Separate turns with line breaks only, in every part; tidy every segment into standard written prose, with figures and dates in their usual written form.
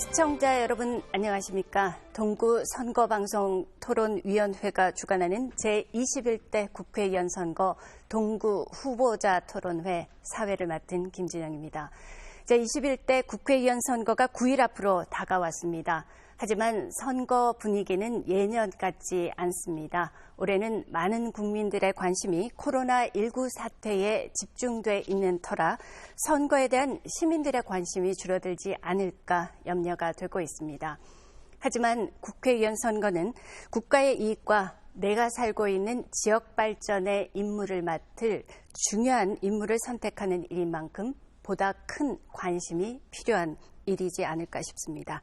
시청자 여러분 안녕하십니까? 동구 선거방송 토론위원회가 주관하는 제21대 국회의원 선거 동구 후보자 토론회 사회를 맡은 김진영입니다. 제21대 국회의원 선거가 9일 앞으로 다가왔습니다. 하지만 선거 분위기는 예년 같지 않습니다. 올해는 많은 국민들의 관심이 코로나19 사태에 집중돼 있는 터라 선거에 대한 시민들의 관심이 줄어들지 않을까 염려가 되고 있습니다. 하지만 국회의원 선거는 국가의 이익과 내가 살고 있는 지역 발전의 임무를 맡을 중요한 임무를 선택하는 일인 만큼 보다 큰 관심이 필요한 일이지 않을까 싶습니다.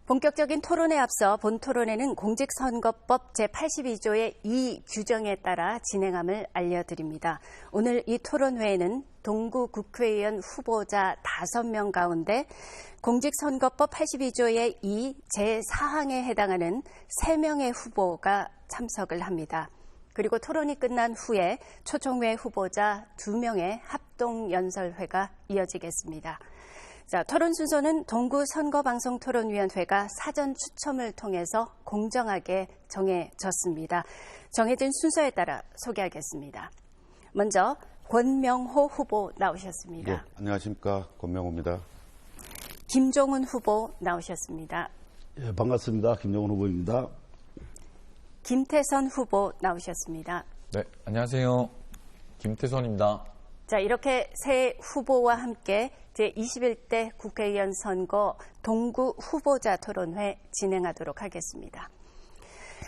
본격적인 토론에 앞서 본 토론회는 공직선거법 제82조의 2 규정에 따라 진행함을 알려드립니다. 오늘 이 토론회에는 동구 국회의원 후보자 5명 가운데 공직선거법 82조의 2 제4항에 해당하는 3명의 후보가 참석을 합니다. 그리고 토론이 끝난 후에 초청회 후보자 2명의 합동연설회가 이어지겠습니다. 자, 토론 순서는 동구 선거방송토론위원회가 사전 추첨을 통해서 공정하게 정해졌습니다. 정해진 순서에 따라 소개하겠습니다. 먼저 권명호 후보 나오셨습니다.
네, 안녕하십니까. 권명호입니다.
김종훈 후보 나오셨습니다.
예, 반갑습니다. 김종훈 후보입니다.
김태선 후보 나오셨습니다.
네, 안녕하세요. 김태선입니다.
자, 이렇게 세 후보와 함께 제21대 국회의원 선거 동구 후보자 토론회 진행하도록 하겠습니다.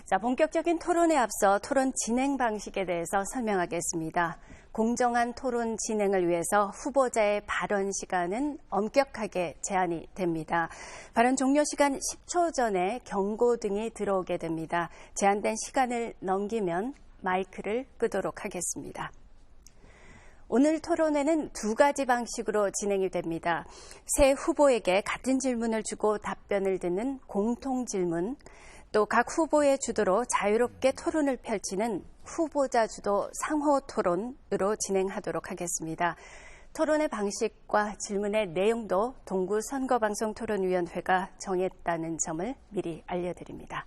자, 본격적인 토론에 앞서 토론 진행 방식에 대해서 설명하겠습니다. 공정한 토론 진행을 위해서 후보자의 발언 시간은 엄격하게 제한이 됩니다. 발언 종료 시간 10초 전에 경고등이 들어오게 됩니다. 제한된 시간을 넘기면 마이크를 끄도록 하겠습니다. 오늘 토론회는 2가지 방식으로 진행이 됩니다. 세 후보에게 같은 질문을 주고 답변을 듣는 공통 질문, 또 각 후보의 주도로 자유롭게 토론을 펼치는 후보자 주도 상호 토론으로 진행하도록 하겠습니다. 토론의 방식과 질문의 내용도 동구 선거방송토론위원회가 정했다는 점을 미리 알려드립니다.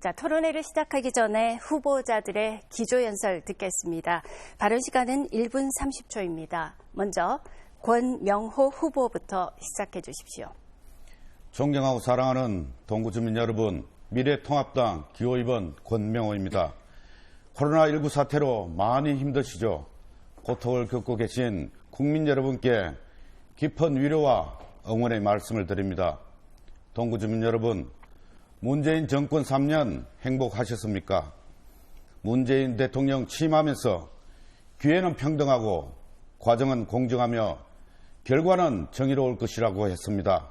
자, 토론회를 시작하기 전에 후보자들의 기조연설 듣겠습니다. 발언 시간은 1분 30초입니다. 먼저 권명호 후보부터 시작해 주십시오.
존경하고 사랑하는 동구 주민 여러분, 미래통합당 기호 2번 권명호입니다. 코로나19 사태로 많이 힘드시죠? 고통을 겪고 계신 국민 여러분께 깊은 위로와 응원의 말씀을 드립니다. 동구 주민 여러분, 문재인 정권 3년 행복하셨습니까? 문재인 대통령 취임하면서 기회는 평등하고 과정은 공정하며 결과는 정의로울 것이라고 했습니다.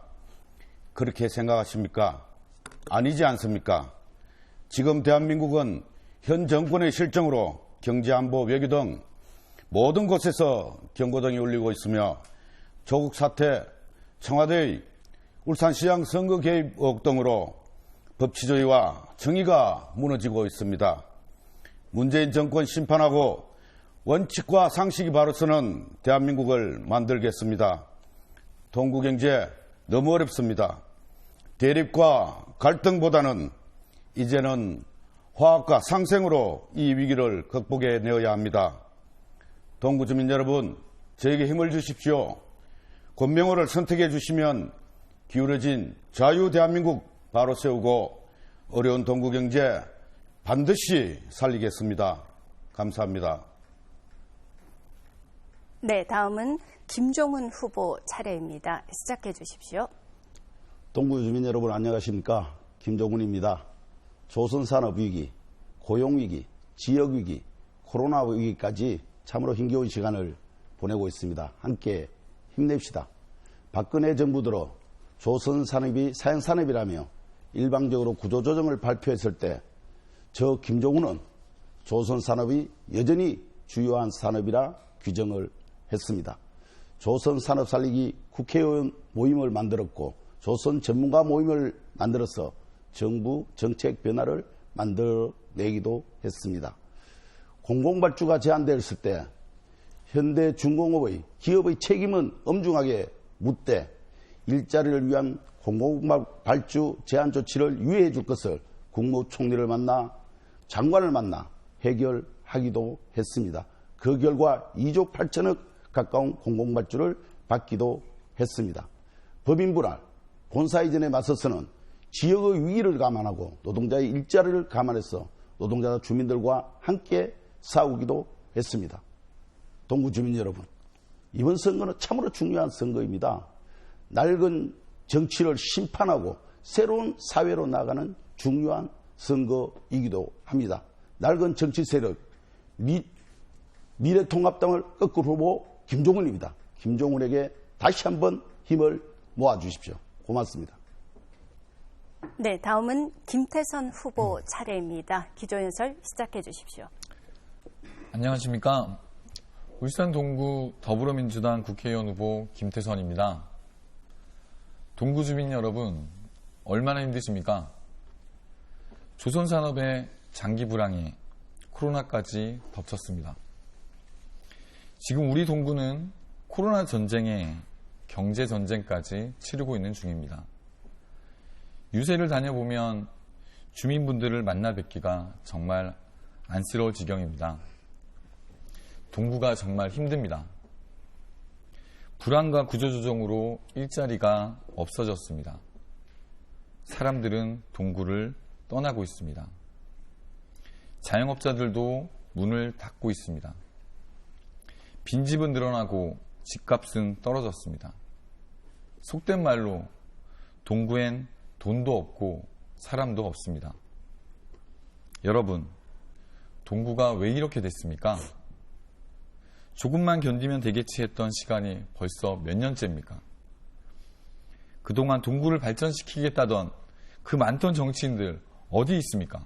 그렇게 생각하십니까? 아니지 않습니까? 지금 대한민국은 현 정권의 실정으로 경제, 안보, 외교 등 모든 곳에서 경고등이 울리고 있으며 조국 사태, 청와대의 울산시장 선거 개입 의혹 등으로 법치주의와 정의가 무너지고 있습니다. 문재인 정권 심판하고 원칙과 상식이 바로 서는 대한민국을 만들겠습니다. 동구 경제 너무 어렵습니다. 대립과 갈등보다는 이제는 화합과 상생으로 이 위기를 극복해내어야 합니다. 동구 주민 여러분, 저에게 힘을 주십시오. 권명호를 선택해 주시면 기울어진 자유 대한민국 바로 세우고 어려운 동구 경제 반드시 살리겠습니다. 감사합니다.
네, 다음은 김종훈 후보 차례입니다. 시작해 주십시오.
동구 주민 여러분 안녕하십니까? 김종훈입니다. 조선산업위기, 고용위기, 지역위기, 코로나 위기까지 참으로 힘겨운 시간을 보내고 있습니다. 함께 힘냅시다. 박근혜 정부 들어 조선산업이 사양산업이라며 일방적으로 구조조정을 발표했을 때 저 김종훈은 조선산업이 여전히 주요한 산업이라 규정을 했습니다. 조선산업 살리기 국회의원 모임을 만들었고 조선 전문가 모임을 만들어서 정부 정책 변화를 만들어내기도 했습니다. 공공발주가 제한되었을 때 현대중공업의 기업의 책임은 엄중하게 묻되 일자리를 위한 공공발주 제한 조치를 유예해 줄 것을 국무총리를 만나 장관을 만나 해결하기도 했습니다. 그 결과 2조 8천억 가까운 공공발주를 받기도 했습니다. 법인 분할, 본사 이전에 맞서서는 지역의 위기를 감안하고 노동자의 일자리를 감안해서 노동자 주민들과 함께 싸우기도 했습니다. 동구 주민 여러분, 이번 선거는 참으로 중요한 선거입니다. 낡은 정치를 심판하고 새로운 사회로 나가는 중요한 선거이기도 합니다. 낡은 정치 세력 미래통합당을 꺾을 후보 김종훈입니다. 김종훈에게 다시 한번 힘을 모아주십시오. 고맙습니다.
네, 다음은 김태선 후보 차례입니다. 기조연설 시작해 주십시오.
안녕하십니까. 울산 동구 더불어민주당 국회의원 후보 김태선입니다. 동구 주민 여러분, 얼마나 힘드십니까? 조선산업의 장기 불황에 코로나까지 덮쳤습니다. 지금 우리 동구는 코로나 전쟁에 경제 전쟁까지 치르고 있는 중입니다. 유세를 다녀보면 주민분들을 만나 뵙기가 정말 안쓰러울 지경입니다. 동구가 정말 힘듭니다. 불안과 구조조정으로 일자리가 없어졌습니다. 사람들은 동구를 떠나고 있습니다. 자영업자들도 문을 닫고 있습니다. 빈집은 늘어나고 집값은 떨어졌습니다. 속된 말로 동구엔 돈도 없고 사람도 없습니다. 여러분, 동구가 왜 이렇게 됐습니까? 조금만 견디면 되겠지 했던 시간이 벌써 몇 년째입니까? 그동안 동구를 발전시키겠다던 그 많던 정치인들 어디 있습니까?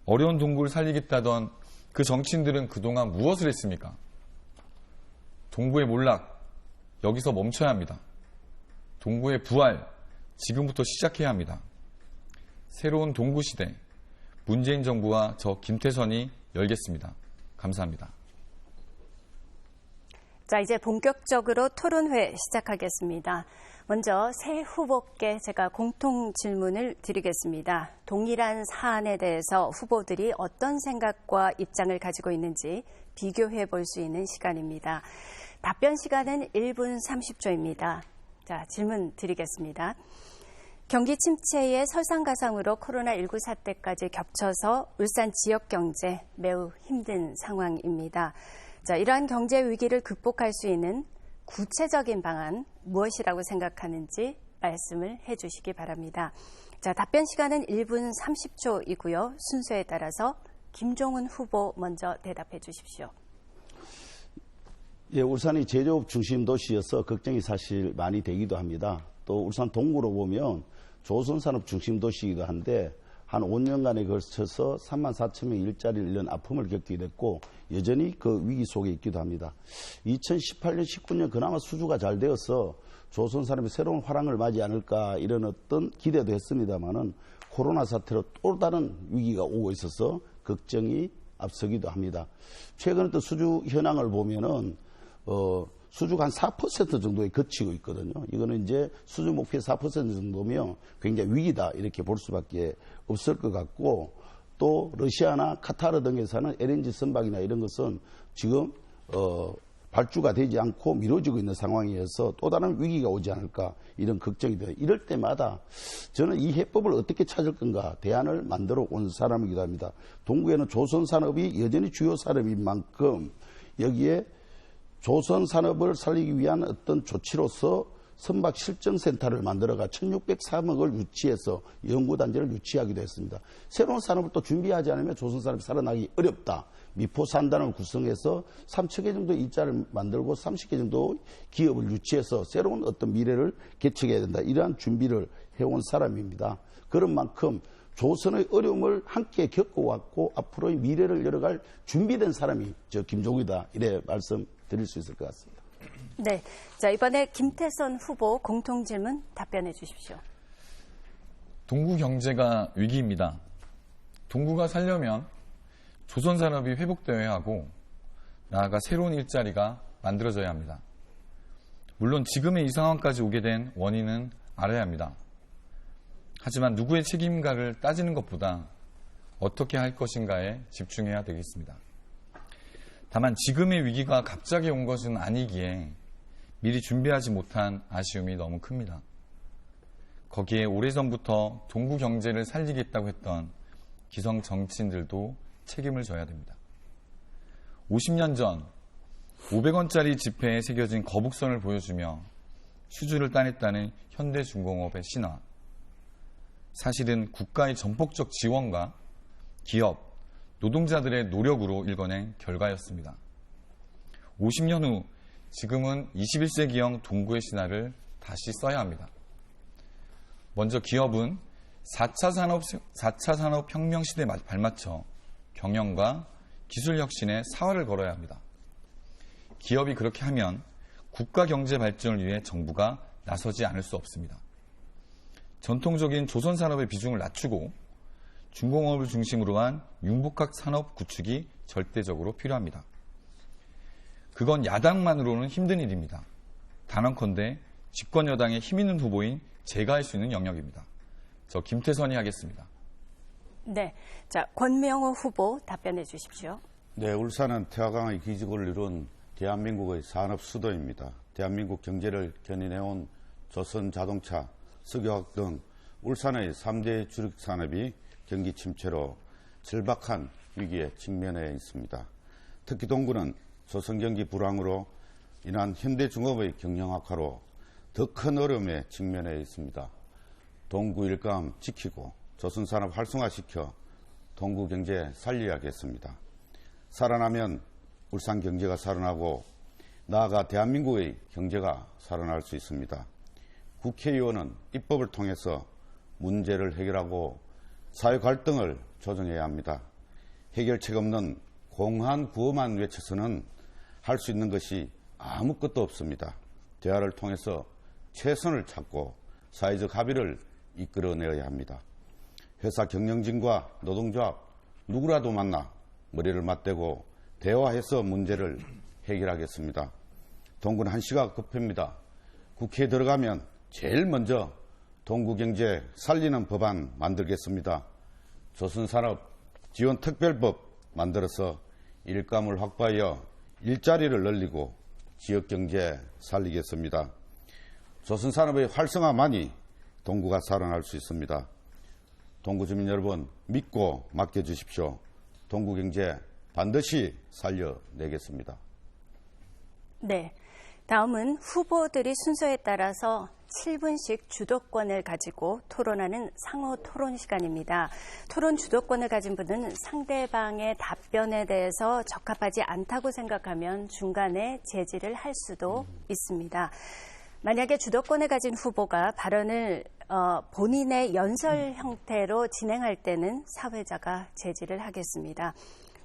어려운 동구를 살리겠다던 그 정치인들은 그동안 무엇을 했습니까? 동구의 몰락, 여기서 멈춰야 합니다. 동구의 부활, 지금부터 시작해야 합니다. 새로운 동구 시대, 문재인 정부와 저 김태선이 열겠습니다. 감사합니다.
자, 이제 본격적으로 토론회 시작하겠습니다. 먼저 새 후보께 제가 공통 질문을 드리겠습니다. 동일한 사안에 대해서 후보들이 어떤 생각과 입장을 가지고 있는지 비교해 볼 수 있는 시간입니다. 답변 시간은 1분 30초입니다. 자, 질문 드리겠습니다. 경기 침체의 설상가상으로 코로나19 사태까지 겹쳐서 울산 지역 경제 매우 힘든 상황입니다. 자, 이러한 경제 위기를 극복할 수 있는 구체적인 방안 무엇이라고 생각하는지 말씀을 해주시기 바랍니다. 자, 답변 시간은 1분 30초이고요. 순서에 따라서 김종훈 후보 먼저 대답해 주십시오.
예, 울산이 제조업 중심 도시여서 걱정이 사실 많이 되기도 합니다. 또 울산 동구로 보면 조선산업 중심 도시이기도 한데 한 5년간에 걸쳐서 3만 4천 명 일자리를 잃는 아픔을 겪게 됐고 여전히 그 위기 속에 있기도 합니다. 2018년, 19년 그나마 수주가 잘 되어서 조선산업이 새로운 화랑을 맞이 않을까 이런 어떤 기대도 했습니다만은 코로나 사태로 또 다른 위기가 오고 있어서 걱정이 앞서기도 합니다. 최근 또 수주 현황을 보면은 수주가 한 4% 정도에 그치고 있거든요. 이거는 이제 수주 목표 4% 정도면 굉장히 위기다 이렇게 볼 수밖에 없을 것 같고 또 러시아나 카타르 등에서는 LNG 선박이나 이런 것은 지금 발주가 되지 않고 미뤄지고 있는 상황이어서 또 다른 위기가 오지 않을까 이런 걱정이 돼요. 이럴 때마다 저는 이 해법을 어떻게 찾을 건가 대안을 만들어 온 사람이기도 합니다. 동구에는 조선산업이 여전히 주요 산업인 만큼 여기에 조선산업을 살리기 위한 어떤 조치로서 선박 실정센터를 만들어가 1603억을 유치해서 연구단지를 유치하기도 했습니다. 새로운 산업을 또 준비하지 않으면 조선산업이 살아나기 어렵다. 미포산단을 구성해서 3천 개 정도 일자를 만들고 30개 정도 기업을 유치해서 새로운 어떤 미래를 개척해야 된다. 이러한 준비를 해온 사람입니다. 그런 만큼 조선의 어려움을 함께 겪어왔고 앞으로의 미래를 열어갈 준비된 사람이 저 김종훈이다. 이래 말씀드릴 수 있을 것 같습니다.
네, 자 이번에 김태선 후보 공통 질문 답변해 주십시오.
동구 경제가 위기입니다. 동구가 살려면 조선산업이 회복되어야 하고 나아가 새로운 일자리가 만들어져야 합니다. 물론 지금의 이 상황까지 오게 된 원인은 알아야 합니다. 하지만 누구의 책임인가를 따지는 것보다 어떻게 할 것인가에 집중해야 되겠습니다. 다만 지금의 위기가 갑자기 온 것은 아니기에 미리 준비하지 못한 아쉬움이 너무 큽니다. 거기에 오래전부터 동구 경제를 살리겠다고 했던 기성 정치인들도 책임을 져야 됩니다. 50년 전 500원짜리 지폐에 새겨진 거북선을 보여주며 수주를 따냈다는 현대중공업의 신화. 사실은 국가의 전폭적 지원과 기업, 노동자들의 노력으로 일궈낸 결과였습니다. 50년 후 지금은 21세기형 동구의 신화를 다시 써야 합니다. 먼저 기업은 4차 산업혁명 시대에 발맞춰 경영과 기술 혁신에 사활을 걸어야 합니다. 기업이 그렇게 하면 국가 경제 발전을 위해 정부가 나서지 않을 수 없습니다. 전통적인 조선 산업의 비중을 낮추고 중공업을 중심으로 한 융복합 산업 구축이 절대적으로 필요합니다. 그건 야당만으로는 힘든 일입니다. 단언컨대 집권 여당의 힘 있는 후보인 제가 할 수 있는 영역입니다. 저 김태선이 하겠습니다.
네, 자 권명호 후보 답변해 주십시오.
네, 울산은 태화강의 기지국을 이룬 대한민국의 산업 수도입니다. 대한민국 경제를 견인해온 조선자동차, 석유화학 등 울산의 3대 주력 산업이 경기 침체로 절박한 위기에 직면해 있습니다. 특히 동구는 조선경기 불황으로 인한 현대중업의 경영 악화로 더 큰 어려움에 직면해 있습니다. 동구 일감 지키고 조선산업 활성화시켜 동구 경제 살려야겠습니다. 살아나면 울산 경제가 살아나고 나아가 대한민국의 경제가 살아날 수 있습니다. 국회의원은 입법을 통해서 문제를 해결하고 사회 갈등을 조정해야 합니다. 해결책 없는 공한 구호만 외쳐서는 할 수 있는 것이 아무것도 없습니다. 대화를 통해서 최선을 찾고 사회적 합의를 이끌어내야 합니다. 회사 경영진과 노동조합 누구라도 만나 머리를 맞대고 대화해서 문제를 해결하겠습니다. 동구는 한시가 급합니다. 국회에 들어가면 제일 먼저 동구경제 살리는 법안 만들겠습니다. 조선산업 지원특별법 만들어서 일감을 확보하여 일자리를 늘리고 지역경제 살리겠습니다. 조선산업의 활성화만이 동구가 살아날 수 있습니다. 동구 주민 여러분 믿고 맡겨주십시오. 동구경제 반드시 살려내겠습니다.
네, 다음은 후보들이 순서에 따라서 7분씩 주도권을 가지고 토론하는 상호 토론 시간입니다. 토론 주도권을 가진 분은 상대방의 답변에 대해서 적합하지 않다고 생각하면 중간에 제지를 할 수도 있습니다. 만약에 주도권을 가진 후보가 발언을 본인의 연설 형태로 진행할 때는 사회자가 제지를 하겠습니다.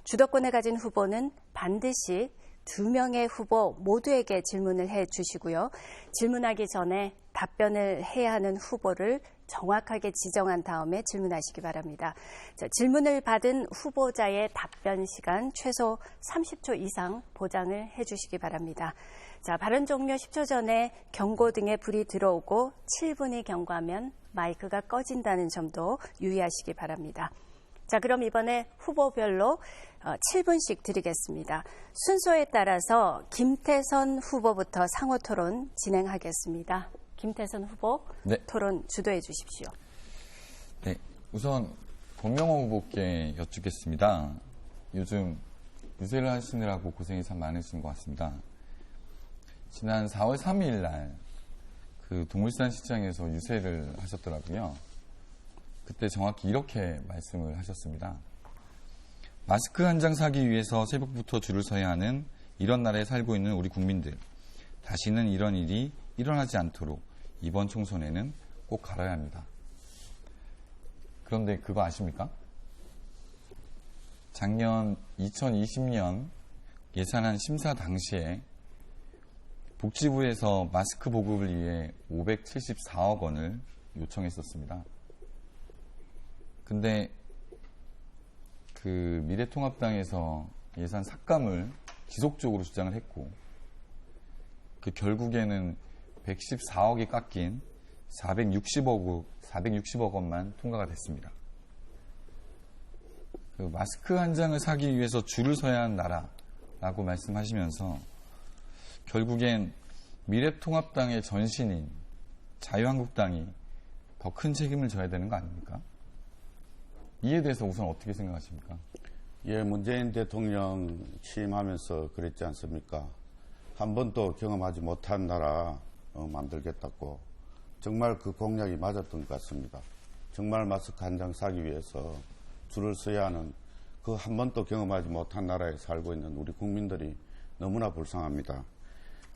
주도권을 가진 후보는 반드시 2명의 후보 모두에게 질문을 해 주시고요. 질문하기 전에 답변을 해야 하는 후보를 정확하게 지정한 다음에 질문하시기 바랍니다. 자, 질문을 받은 후보자의 답변 시간 최소 30초 이상 보장을 해 주시기 바랍니다. 자, 발언 종료 10초 전에 경고등에 불이 들어오고 7분이 경과하면 마이크가 꺼진다는 점도 유의하시기 바랍니다. 자, 그럼 이번에 후보별로 7분씩 드리겠습니다. 순서에 따라서 김태선 후보부터 상호 토론 진행하겠습니다. 김태선 후보,
네.
토론 주도해 주십시오.
네, 우선 권명호 후보께 여쭙겠습니다. 요즘 유세를 하시느라고 고생이 참 많으신 것 같습니다. 지난 4월 3일 날 그 동물산 시장에서 유세를 하셨더라고요. 그때 정확히 이렇게 말씀을 하셨습니다. 마스크 한 장 사기 위해서 새벽부터 줄을 서야 하는 이런 나라에 살고 있는 우리 국민들. 다시는 이런 일이 일어나지 않도록 이번 총선에는 꼭 갈아야 합니다. 그런데 그거 아십니까? 작년 2020년 예산안 심사 당시에 복지부에서 마스크 보급을 위해 574억 원을 요청했었습니다. 근데 그 미래통합당에서 예산 삭감을 지속적으로 주장을 했고 그 결국에는 114억이 깎인 460억 원만 통과가 됐습니다. 그 마스크 한 장을 사기 위해서 줄을 서야 한 나라라고 말씀하시면서 결국엔 미래통합당의 전신인 자유한국당이 더 큰 책임을 져야 되는 거 아닙니까? 이에 대해서 우선 어떻게 생각하십니까?
예, 문재인 대통령 취임하면서 그랬지 않습니까? 한 번도 경험하지 못한 나라 만들겠다고. 정말 그 공약이 맞았던 것 같습니다. 정말 마스크 한 장 사기 위해서 줄을 서야 하는 그 한 번도 경험하지 못한 나라에 살고 있는 우리 국민들이 너무나 불쌍합니다.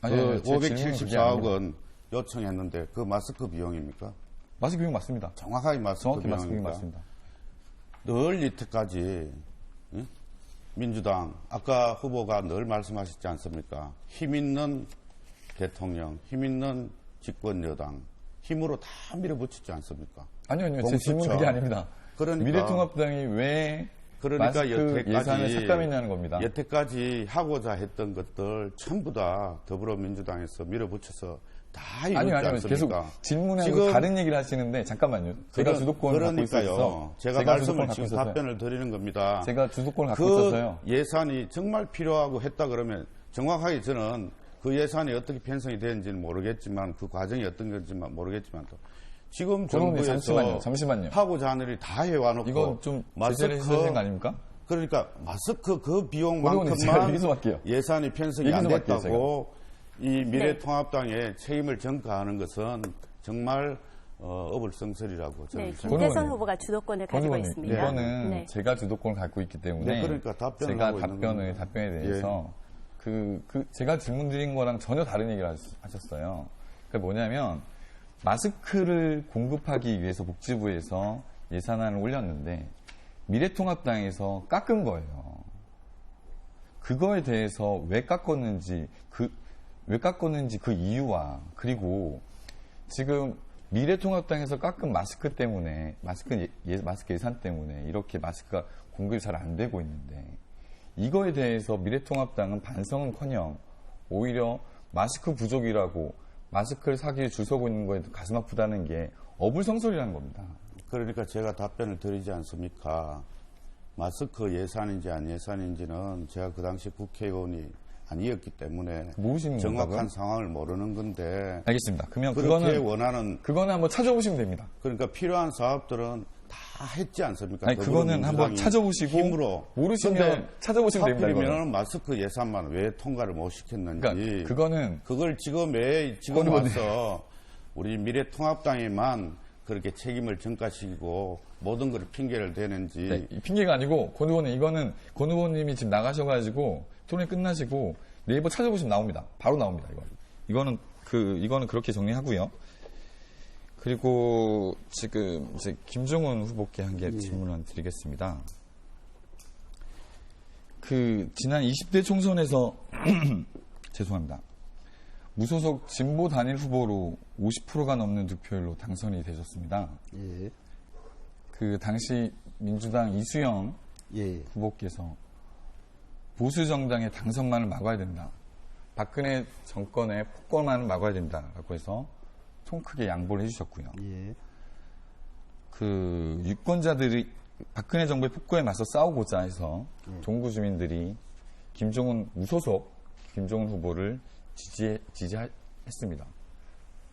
아니,
그
제 질문은 그게 아닙니다.
574억은 요청했는데 그 마스크 비용입니까?
마스크 비용 맞습니다.
정확하게 마스크
정확히 마스크 비용
비용입니까?
맞습니다.
늘 이때까지 민주당 아까 후보가 늘 말씀하셨지 않습니까? 힘 있는 대통령, 힘 있는 집권 여당 힘으로 다 밀어붙이지 않습니까?
아니요. 제
공수처.
질문은 그게 아닙니다.
그러니까,
미래통합당이 왜 마스크 예산을 삭감했냐는 겁니다.
여태까지 하고자 했던 것들 전부 다 더불어민주당에서 밀어붙여서 다 이루지
아니요.
않습니까?
계속 질문하고
지금
다른 얘기를 하시는데 잠깐만요. 제가 주도권을 갖고 있어서
제가 말씀을 지금 답변을 드리는 겁니다.
제가 주도권을 갖고
그
있어서요.
예산이 정말 필요하고 했다 그러면 정확하게 저는 그 예산이 어떻게 편성이 되는지는 모르겠지만 그 과정이 어떤 건지만 모르겠지만 또 지금 정부에서
잠시만요.
하고자 하는 일이 다 해와놓고
이건 좀 제재를 해주신 거 아닙니까?
그러니까 마스크 그
제가
비용만큼만
얘기 좀 할게요.
예산이 편성이
얘기
안
좀 할게요,
됐다고 이 미래통합당의 책임을 전가하는 것은 정말 어불성설이라고 저는
네,
생각합니다.
김대선 후보가 주도권을 가지고
권의원님,
있습니다.
이거는
네.
제가 주도권을 갖고 있기 때문에
네, 그러니까 답변을
제가
하고 있는 겁니다.
답변에 대해서 제가 질문 드린 거랑 전혀 다른 얘기를 하셨어요. 그게 뭐냐면 마스크를 공급하기 위해서 복지부에서 예산안을 올렸는데 미래통합당에서 깎은 거예요. 그거에 대해서 왜 깎았는지 그 이유와 그리고 지금 미래통합당에서 깎은 마스크 때문에 마스크 예산 때문에 이렇게 마스크가 공급이 잘 안 되고 있는데 이거에 대해서 미래통합당은 반성은커녕 오히려 마스크 부족이라고 마스크를 사기 위해 줄 서고 있는 거에 가슴 아프다는 게 어불성설이라는 겁니다.
그러니까 제가 답변을 드리지 않습니까? 마스크 예산인지 안 예산인지는 제가 그 당시 국회의원이 아니었기 때문에
모르시는
정확한
건가요?
상황을 모르는 건데
알겠습니다. 그러면
그렇게
그거는 한번 찾아보시면 됩니다.
그러니까 필요한 사업들은 다 했지 않습니까?
아니 그거는 한번 찾아보시고
힘으로.
모르시면 찾아보시면 됩니다. 이거는.
하필이면 마스크 예산만 왜 통과를 못 시켰는지
그러니까 그거는
그걸 지금 와서 우리 미래통합당에만 그렇게 책임을 전가시키고 모든 걸 핑계를 대는지.
네, 핑계가 아니고 권 의원님 이거는 권 의원님이 지금 나가셔가지고 토론이 끝나시고 네이버 찾아보시면 나옵니다. 바로 나옵니다. 이거는 그렇게 정리하고요. 그리고 지금 이제 김종훈 후보께 한 개 질문을 드리겠습니다. 지난 20대 총선에서 죄송합니다. 무소속 진보 단일 후보로 50%가 넘는 득표율로 당선이 되셨습니다.
예.
당시 민주당 이수영 후보께서 보수 정당의 당선만을 막아야 된다. 박근혜 정권의 폭거만을 막아야 된다라고 해서 통 크게 양보를 해주셨고요.
예.
유권자들이 박근혜 정부의 폭거에 맞서 싸우고자 해서 동구 주민들이 무소속 김종훈 후보를 지지했습니다.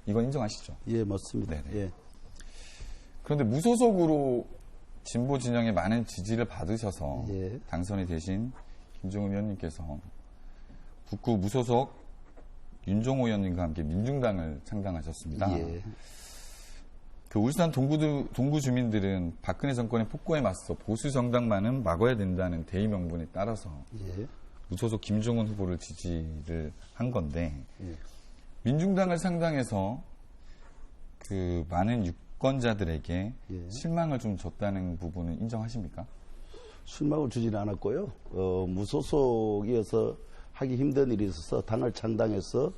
이건 인정하시죠?
예, 맞습니다.
네네.
예.
그런데 무소속으로 진보 진영의 많은 지지를 받으셔서
예.
당선이 되신 김종훈 의원님께서 북구 무소속 윤종호 의원님과 함께 민중당을 창당하셨습니다.
예.
울산 동구 주민들은 박근혜 정권의 폭거에 맞서 보수 정당만은 막아야 된다는 대의 명분에 따라서
예.
무소속 김종훈 후보를 지지를 한 건데
예.
민중당을 상당해서 많은 유권자들에게 실망을 좀 줬다는 부분은 인정하십니까?
실망을 주지는 않았고요. 무소속이어서 하기 힘든 일이 있어서 당을 창당해서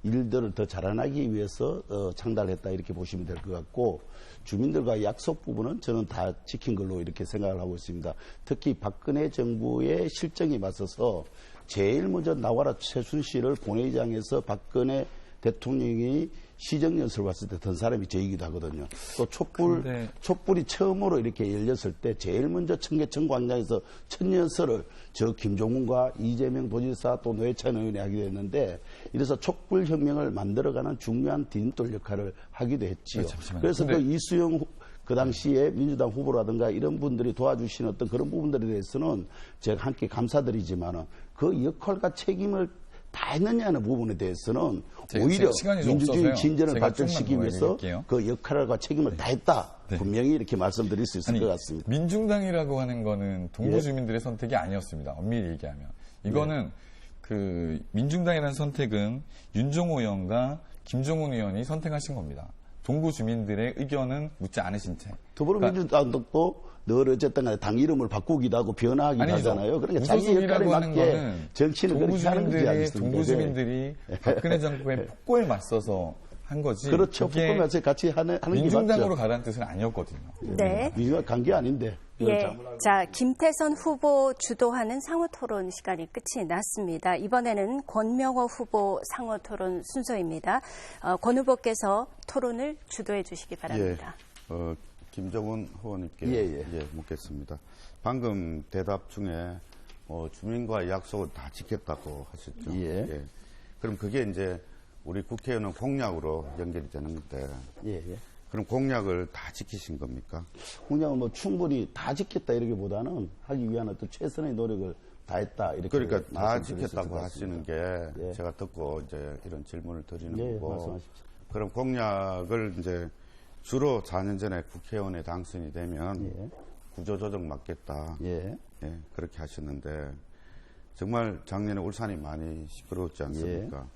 일들을 더 자라나기 위해서 창달했다 이렇게 보시면 될 것 같고 주민들과 약속 부분은 저는 다 지킨 걸로 이렇게 생각을 하고 있습니다. 특히 박근혜 정부의 실정에 맞서서 제일 먼저 나와라 최순실을 본회의장에서 박근혜 대통령이 시정연설을 왔을 때 든 사람이 저이기도 하거든요. 또 촛불이 처음으로 이렇게 열렸을 때 제일 먼저 청계천 광장에서 첫 연설을 저 김종훈과 이재명 도지사 또 노회찬 의원이 하기도 했는데 이래서 촛불혁명을 만들어가는 중요한 디딤돌 역할을 하기도 했지요. 그래서 그 이수영 그 당시에 민주당 후보라든가 이런 분들이 도와주신 어떤 그런 부분들에 대해서는 제가 함께 감사드리지만은 그 역할과 책임을 다 했느냐는 부분에 대해서는 오히려 민주주의 진전을 발전시키기 위해서 그 역할과 책임을 다 했다. 네. 분명히 이렇게 말씀드릴 수 있을 것 같습니다.
민중당이라고 하는 거는 동부 주민들의 선택이 아니었습니다. 엄밀히 얘기하면. 이거는 그 민중당이라는 선택은 윤종호 의원과 김종훈 의원이 선택하신 겁니다. 동부 주민들의 의견은 묻지 않으신 채.
더불어민주당도 늘 어쨌든 간에 당 이름을 바꾸기도 하고 변화하기도 하잖아요. 그러니까 자기 역할에 맞게 정치는 그렇게 하는 거지 않습니까?
동부 주민들이 박근혜 정부의 폭거에 맞서서 한 거지.
그렇죠. 폭거에 맞서 같이 하는 게 맞죠.
민중당으로 가라는 뜻은 아니었거든요.
네.
민주당 관계 아닌데.
예. 자, 김태선 후보 주도하는 상호토론 시간이 끝이 났습니다. 이번에는 권명호 후보 상호토론 순서입니다. 권 후보께서 토론을 주도해 주시기 바랍니다.
예. 김정은 후보님께 묻겠습니다. 방금 대답 중에 주민과의 약속을 다 지켰다고 하셨죠. 예. 그럼 그게 이제 우리 국회의원은 공약으로 연결이 되는데 그럼 공약을 다 지키신 겁니까?
공약을 뭐 충분히 다 지켰다 이러기보다는 하기 위한 어떤 최선의 노력을 다했다 이렇게.
그러니까 다 지켰다고 하시는 게 제가 듣고 이제 이런 질문을 드리는 거고.
말씀하십시오.
그럼 공약을 이제 주로 4년 전에 국회의원에 당선이 되면 구조조정 맡겠다. 그렇게 하셨는데 정말 작년에 울산이 많이 시끄러웠지 않습니까?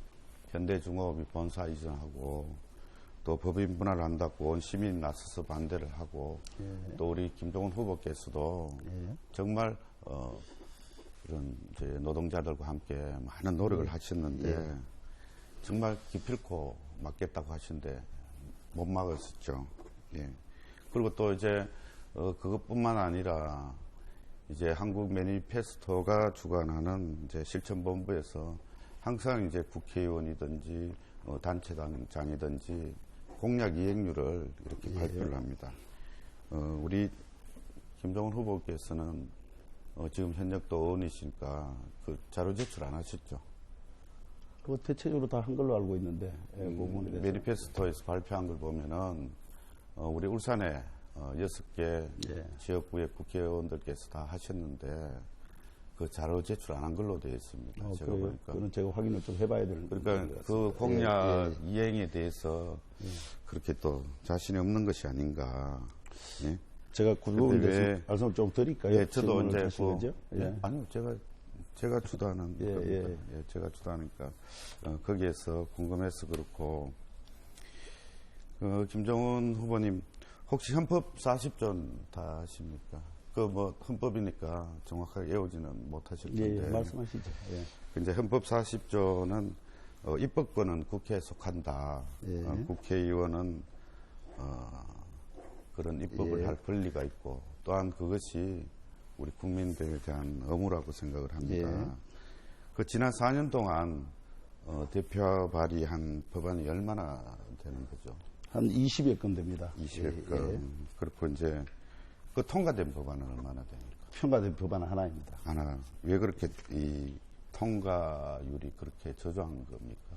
현대중공업이 본사 이전하고 또 법인 분할을 한다고 온 시민이 나서서 반대를 하고 또 우리 김종훈 후보께서도 정말 이런 이제 노동자들과 함께 많은 노력을 하셨는데 정말 기필코 막겠다고 하시는데 못 막았었죠. 그리고 또 이제 그것뿐만 아니라 이제 한국 매니페스토가 주관하는 이제 실천본부에서 항상 이제 국회의원이든지 단체장이든지 공약 이행률을 이렇게 발표를 합니다. 우리 김종훈 후보께서는 지금 현역도 의원이시니까 그 자료 제출 안 하셨죠?
그거 대체적으로 다 한 걸로 알고 있는데
매니페스토에서 발표한 걸 보면은 우리 울산에 6개 지역구의 국회의원들께서 다 하셨는데 그 자료 제출 안 한 걸로 되어 있습니다. 제가 보니까.
그건 제가 확인을 좀 해봐야 되는 거죠.
그러니까 그 공약 이행에 대해서 그렇게 또 자신이 없는 것이 아닌가.
제가 그 부분에 대해서 말씀을 좀 드릴까요?
저도 이제 아니요, 제가 주도하는 겁니다. 제가 주도하니까 거기에서 궁금해서 그렇고 김정은 후보님 혹시 헌법 40조는 다 아십니까? 그 뭐 헌법이니까 정확하게 외우지는 못하실 텐데
말씀하시죠.
이제 헌법 40조는 입법권은 국회에 속한다. 국회의원은 그런 입법을 할 권리가 있고 또한 그것이 우리 국민들에 대한 의무라고 생각을 합니다. 그 지난 4년 동안 대표 발의한 법안이 얼마나 되는 거죠?
한 20여 건 됩니다.
20여 건. 그렇고 이제 그 통과된 법안은 얼마나 됩니까?
통과된 법안은 하나입니다.
하나. 왜 그렇게 이 통과율이 그렇게 저조한 겁니까?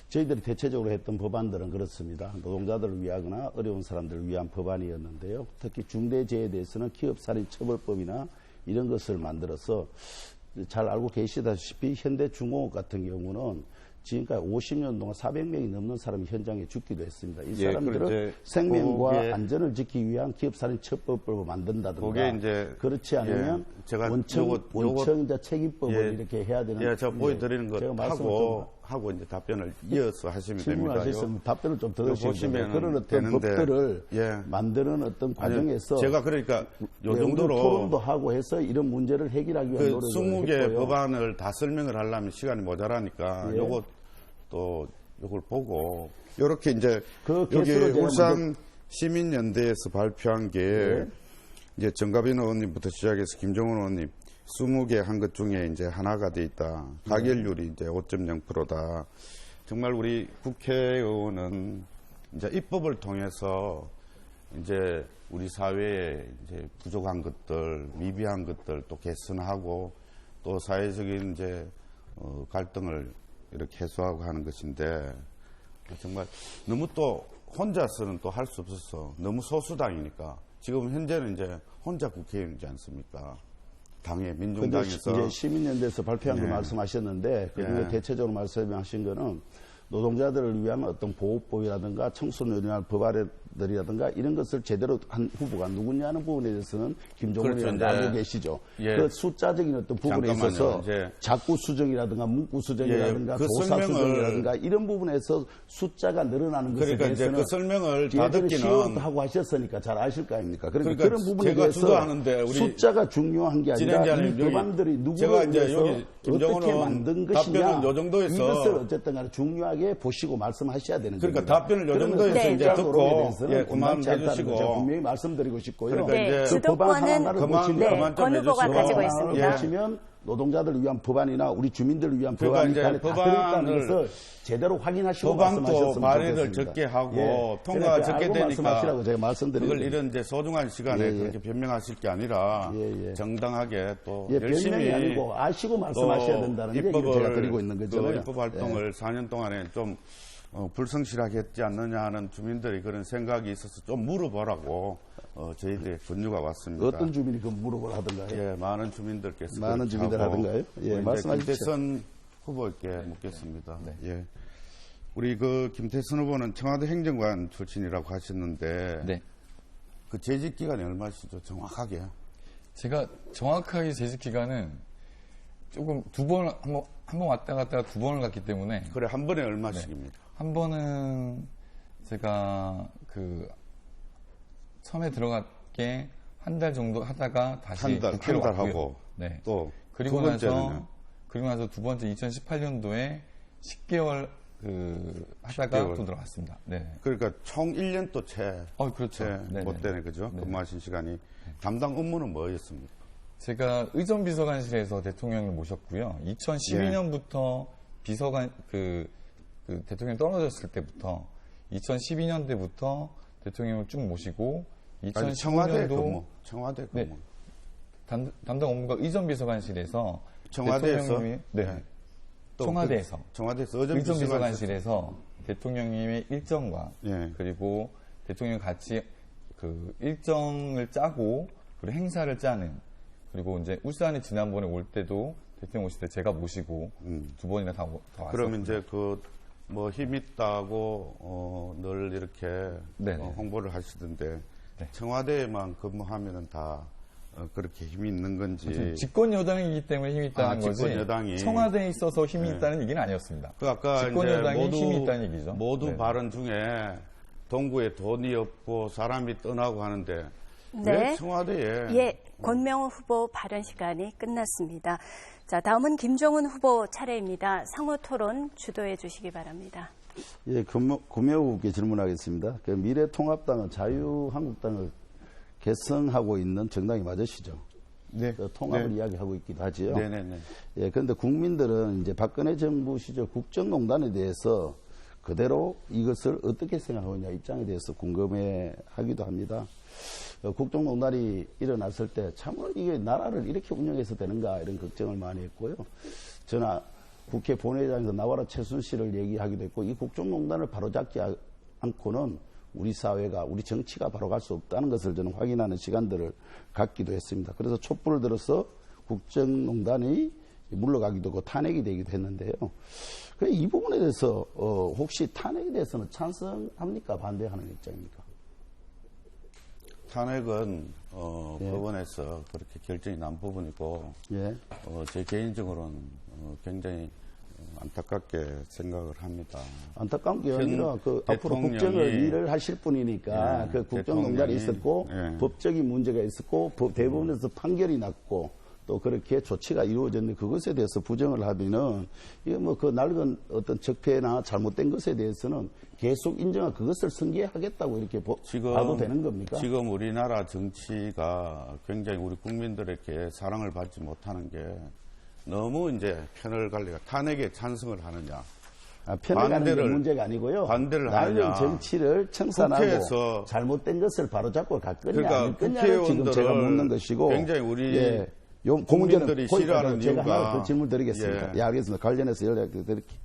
저희들이 대체적으로 했던 법안들은 그렇습니다. 노동자들을 위하거나 어려운 사람들을 위한 법안이었는데요. 특히 중대재해에 대해서는 기업살인처벌법이나 이런 것을 만들어서 잘 알고 계시다시피 현대중공업 같은 경우는 지금까지 50년 동안 400명이 넘는 사람이 현장에 죽기도 했습니다. 이 사람들은 생명과 안전을 지키기 위한 기업살인처벌법을 만든다든가 그렇지 않으면 원청자 책임법을 이렇게 해야 되는.
제가 보여드리는 것 하고 이제 답변을 이어서 하시면 됩니다.
질문하셨으면 답변을 좀 들으시면 그런 어떤 법들을 만드는 어떤 과정에서
제가 그러니까 요 정도로
토론도 하고 해서 이런 문제를 해결하기 위한 노력을
20개 법안을 다 설명을 하려면 시간이 모자라니까 요거 또 이걸 보고 이렇게 이제
그
여기
개수로 제가
울산 시민연대에서 발표한 게
네.
이제 정가빈 의원님부터 시작해서 김종훈 의원님 20개 한 것 중에 이제 하나가 돼 있다. 가결률이 이제 5.0%다. 정말 우리 국회의원은 이제 입법을 통해서 이제 우리 사회에 이제 부족한 것들, 미비한 것들 또 개선하고 또 사회적인 이제 갈등을 이렇게 해소하고 하는 것인데 정말 너무 또 혼자서는 또 할 수 없어서 너무 소수당이니까 지금 현재는 이제 혼자 국회의원이지 않습니까? 당의
근데
민중당에서
이제 시민연대에서 발표한 거
예.
말씀하셨는데 그중에
예.
대체적으로 말씀하신 거는 노동자들을 위한 어떤 보호법이라든가 청소년이나 법아래들이라든가 이런 것을 제대로 한 후보가 누구냐는 부분에 대해서는 김종훈
그렇죠.
의원이
이제
알고 계시죠.
예.
그 숫자적인 어떤 부분에
잠깐만요.
있어서
이제
자구 수정이라든가 문구 수정이라든가
예. 그
도사
설명을
수정이라든가 이런 부분에서 숫자가 늘어나는 것에
그러니까 이제
대해서는
그 설명을
뒤에는
다듣기는
시연도 하고 하셨으니까 잘 아실 거 아닙니까? 그러니까
그러니까
그런 부분에
제가
대해서
주도하는데 우리
숫자가 중요한 게 아니라
진행자님,
이
여기
법안들이
제가
누구를
이제
위해서
여기 김정은
어떻게
의원
만든 것이냐
답변은 요 정도에서
이것을 어쨌든 간에 중요하게 보시고 말씀하셔야 되는
그러니까
겁니다.
답변을 요
그러면
정도에서
숫자
이제 듣고,
노름에 대해서는
예,
원만치 않다는
그만해
걸 제가
주시고.
분명히 말씀드리고 싶고요.
그러니까
네,
이제
그 법안
주도권은
하나를
그만,
보시면
그만 좀
권 후보가
해주시고.
가지고
법안
있습니다.
하나를 보시면 노동자들을 위한 법안이나 우리 주민들을 위한
그러니까
법안이
이제
다 들어있다는
법안을
것을 제대로 확인하시고
법안도
말씀하셨으면
발의를
좋겠습니다.
적게 하고
예.
통과가
그러니까
적게
알고
되니까
말씀하시라고 제가 말씀드리는
그걸
거예요.
이런 이제 소중한 시간에
예, 예.
그렇게 변명하실 게 아니라
예, 예.
정당하게 또
예,
열심히
변명이 아니고 아시고 말씀하셔야 된다는 얘기를 제가 드리고 있는 거잖아요.
그 입법 활동을 4년 동안에 좀 불성실하게 했지 않느냐 하는 주민들이 그런 생각이 있어서 좀 물어보라고 저희들의 권유가 왔습니다.
어떤 주민이 그 물어보려 하던가요?
예, 많은 주민들께서
많은
그렇게
주민들
하고
하던가요? 예,
이제
말씀하십시오.
김태선 후보께 묻겠습니다. 예. 우리 그 김태선 후보는 청와대 행정관 출신이라고 하셨는데
네.
그 재직 기간이 얼마시죠? 정확하게.
제가 정확하게 재직 기간은 조금 한 번 왔다 갔다가 2번을 갔기 때문에
그래 한 번에 얼마씩입니까?
한 번은 제가 그 처음에 들어갔게 한 달 정도 하다가 다시 국회로
한 달
왔고요.
하고
네.
또
그리고
두 번째는요?
나서 그리고 나서 두 번째 2018년도에 10개월 하다가
10개월.
또 들어갔습니다. 네.
그러니까 총 1년 또
그렇죠. 네네.
못 되네 그죠?
네.
근무하신 시간이 담당 업무는 뭐였습니까?
제가 의전비서관실에서 대통령을 모셨고요. 2012년부터 비서관 그 대통령이 떨어졌을 때부터 2012년대부터 대통령을 쭉 모시고
아니, 청와대
2015년도
근무. 청와대 근무.
네. 담당 업무가 의전비서관실에서
청와대에서?
대통령님이
네. 또
청와대에서
청와대에서
의전비서관실에서 대통령님의 일정과
예.
그리고 대통령 같이 그 일정을 짜고 그리고 행사를 짜는 그리고 이제 울산에 지난번에 올 때도 대통령 오실 때 제가 모시고 2번이나 다 왔어요.
그러면 이제 그 뭐 힘 있다고 늘 이렇게
네네.
홍보를 하시던데
네.
청와대에만 근무하면은 다 그렇게 힘이 있는 건지.
집권 여당이기 때문에 힘이 있다는 거지.
집권 여당이.
청와대에 있어서 힘이
네.
있다는 얘기는 아니었습니다.
그 아까
집권
이제
여당이 힘이 있다는 얘기죠.
모두
네.
발언 중에 동구에 돈이 없고 사람이 떠나고 하는데
네.
왜 청와대에
예, 권명호 후보 발언 시간이 끝났습니다. 자, 다음은 김종훈 후보 차례입니다. 상호 토론 주도해 주시기 바랍니다.
예, 구매호 후보께 질문하겠습니다. 그 미래통합당은 자유한국당을 결성하고 있는 정당이 맞으시죠?
네.
그 통합을
네.
이야기하고 있기도 하지요.
네네네.
예, 그런데 국민들은 이제 박근혜 정부 시절 국정농단에 대해서 그대로 이것을 어떻게 생각하느냐 입장에 대해서 궁금해 하기도 합니다. 국정농단이 일어났을 때 참으로 이게 나라를 이렇게 운영해서 되는가 이런 걱정을 많이 했고요. 저는 국회 본회의장에서 나와라 최순실을 얘기하기도 했고 이 국정농단을 바로잡지 않고는 우리 사회가 우리 정치가 바로갈 수 없다는 것을 저는 확인하는 시간들을 갖기도 했습니다. 그래서 촛불을 들어서 국정농단이 물러가기도 하고 탄핵이 되기도 했는데요. 이 부분에 대해서 혹시 탄핵에 대해서는 찬성합니까? 반대하는 입장입니까?
탄핵은
예.
법원에서 그렇게 결정이 난 부분이고
예.
제 개인적으로는 굉장히 안타깝게 생각을 합니다.
안타까운 게 아니라 그 앞으로
대통령이-
국정을 일을 하실 분이니까
예,
그 국정농단이
대통령이-
있었고
예.
법적인 문제가 있었고 대법원에서 판결이 났고 또 그렇게 조치가 이루어졌는데 그것에 대해서 부정을 하면은 이게 뭐 그 낡은 어떤 적폐나 잘못된 것에 대해서는 계속 인정하고 그것을 승계하겠다고 이렇게 봐도 되는 겁니까?
지금 우리나라 정치가 굉장히 우리 국민들에게 사랑을 받지 못하는 게 너무 이제 패널 관리가 탄핵에 찬성을 하느냐.
편을 가는 게 문제가 아니고요.
반대를
낡은
하느냐.
정치를 청산하고
국회에서
잘못된 것을 바로잡고 갈 거냐
그러니까
아닐 거냐를 지금 제가 묻는 것이고
굉장히 우리
예, 요 문제는
국민들이 싫어하는
제가
이유가
하나 더 질문 드리겠습니다.
예.
예, 알겠습니다. 관련해서 연락드릴게요.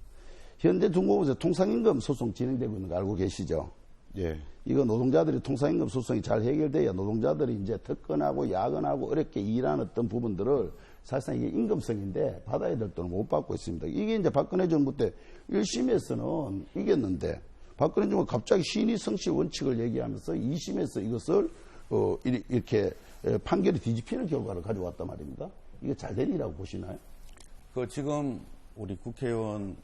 현재 중공업에서 통상임금 소송 진행되고 있는 거 알고 계시죠?
예.
이거 노동자들이 통상임금 소송이 잘 해결돼야 노동자들이 이제 특권하고 야근하고 어렵게 일하는 어떤 부분들을 사실상 이게 임금성인데 받아야 될 돈을 못 받고 있습니다. 이게 이제 박근혜 정부 때 1심에서는 이겼는데 박근혜 정부가 갑자기 신의 성실 원칙을 얘기하면서 2심에서 이것을 이렇게 판결이 뒤집히는 결과를 가져왔단 말입니다. 이게 잘 된 일이라고 보시나요?
그 지금 우리 국회의원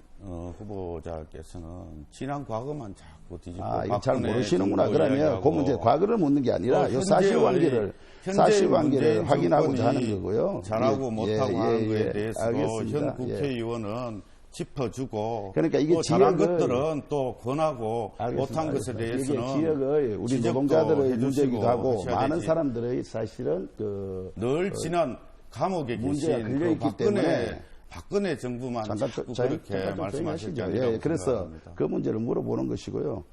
후보자께서는 지난 과거만 자꾸 뒤집고
이거 잘
박근혜
모르시는구나.
정부
그러면
이야기하고
그 문제 과거를 묻는 게 아니라 요 사실관계를 확인하고자 하는 거고요.
잘하고 못하고 하는 거에 대해서도
알겠습니다.
현 국회의원은 짚어주고
그러니까 이게
또 잘한
지역을,
것들은 또 권하고 못한 것에 대해서는
이게 지역의 우리
지적도
노동자들의
해주시고
문제이기도 하고 많은
되지.
사람들의 사실은
늘 지난 감옥에
문제가
계신
걸려있기 때문에
박근혜 정부만 자꾸 그렇게 말씀하시지
예,
않냐고
그래서
생각합니다.
그 문제를 물어보는 것이고요.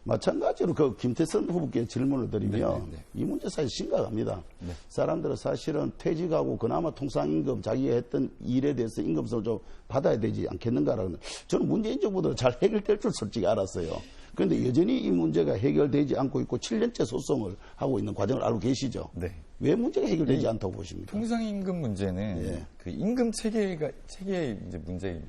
마찬가지로 그 김태선 후보께 질문을 드리면 이 문제 사실 심각합니다. 사람들은 사실은 퇴직하고 그나마 통상임금 자기가 했던 일에 대해서 임금성을 좀 받아야 되지 않겠는가라는 저는 문재인 정부도 잘 해결될 줄 솔직히 알았어요. 그런데 여전히 이 문제가 해결되지 않고 있고 7년째 소송을 하고 있는 과정을 알고 계시죠?
네.
왜 문제가 해결되지 않다고 보십니까?
통상임금 문제는
예.
그 임금 체계에 이제 문제에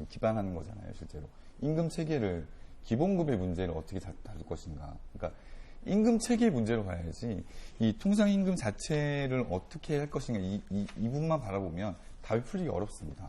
기반하는 거잖아요, 실제로. 임금 체계를 기본급의 문제를 어떻게 다룰 것인가. 그러니까 임금 체계 문제로 가야지 이 통상임금 자체를 어떻게 할 것인가 이 부분만 바라보면 답이 풀리기 어렵습니다.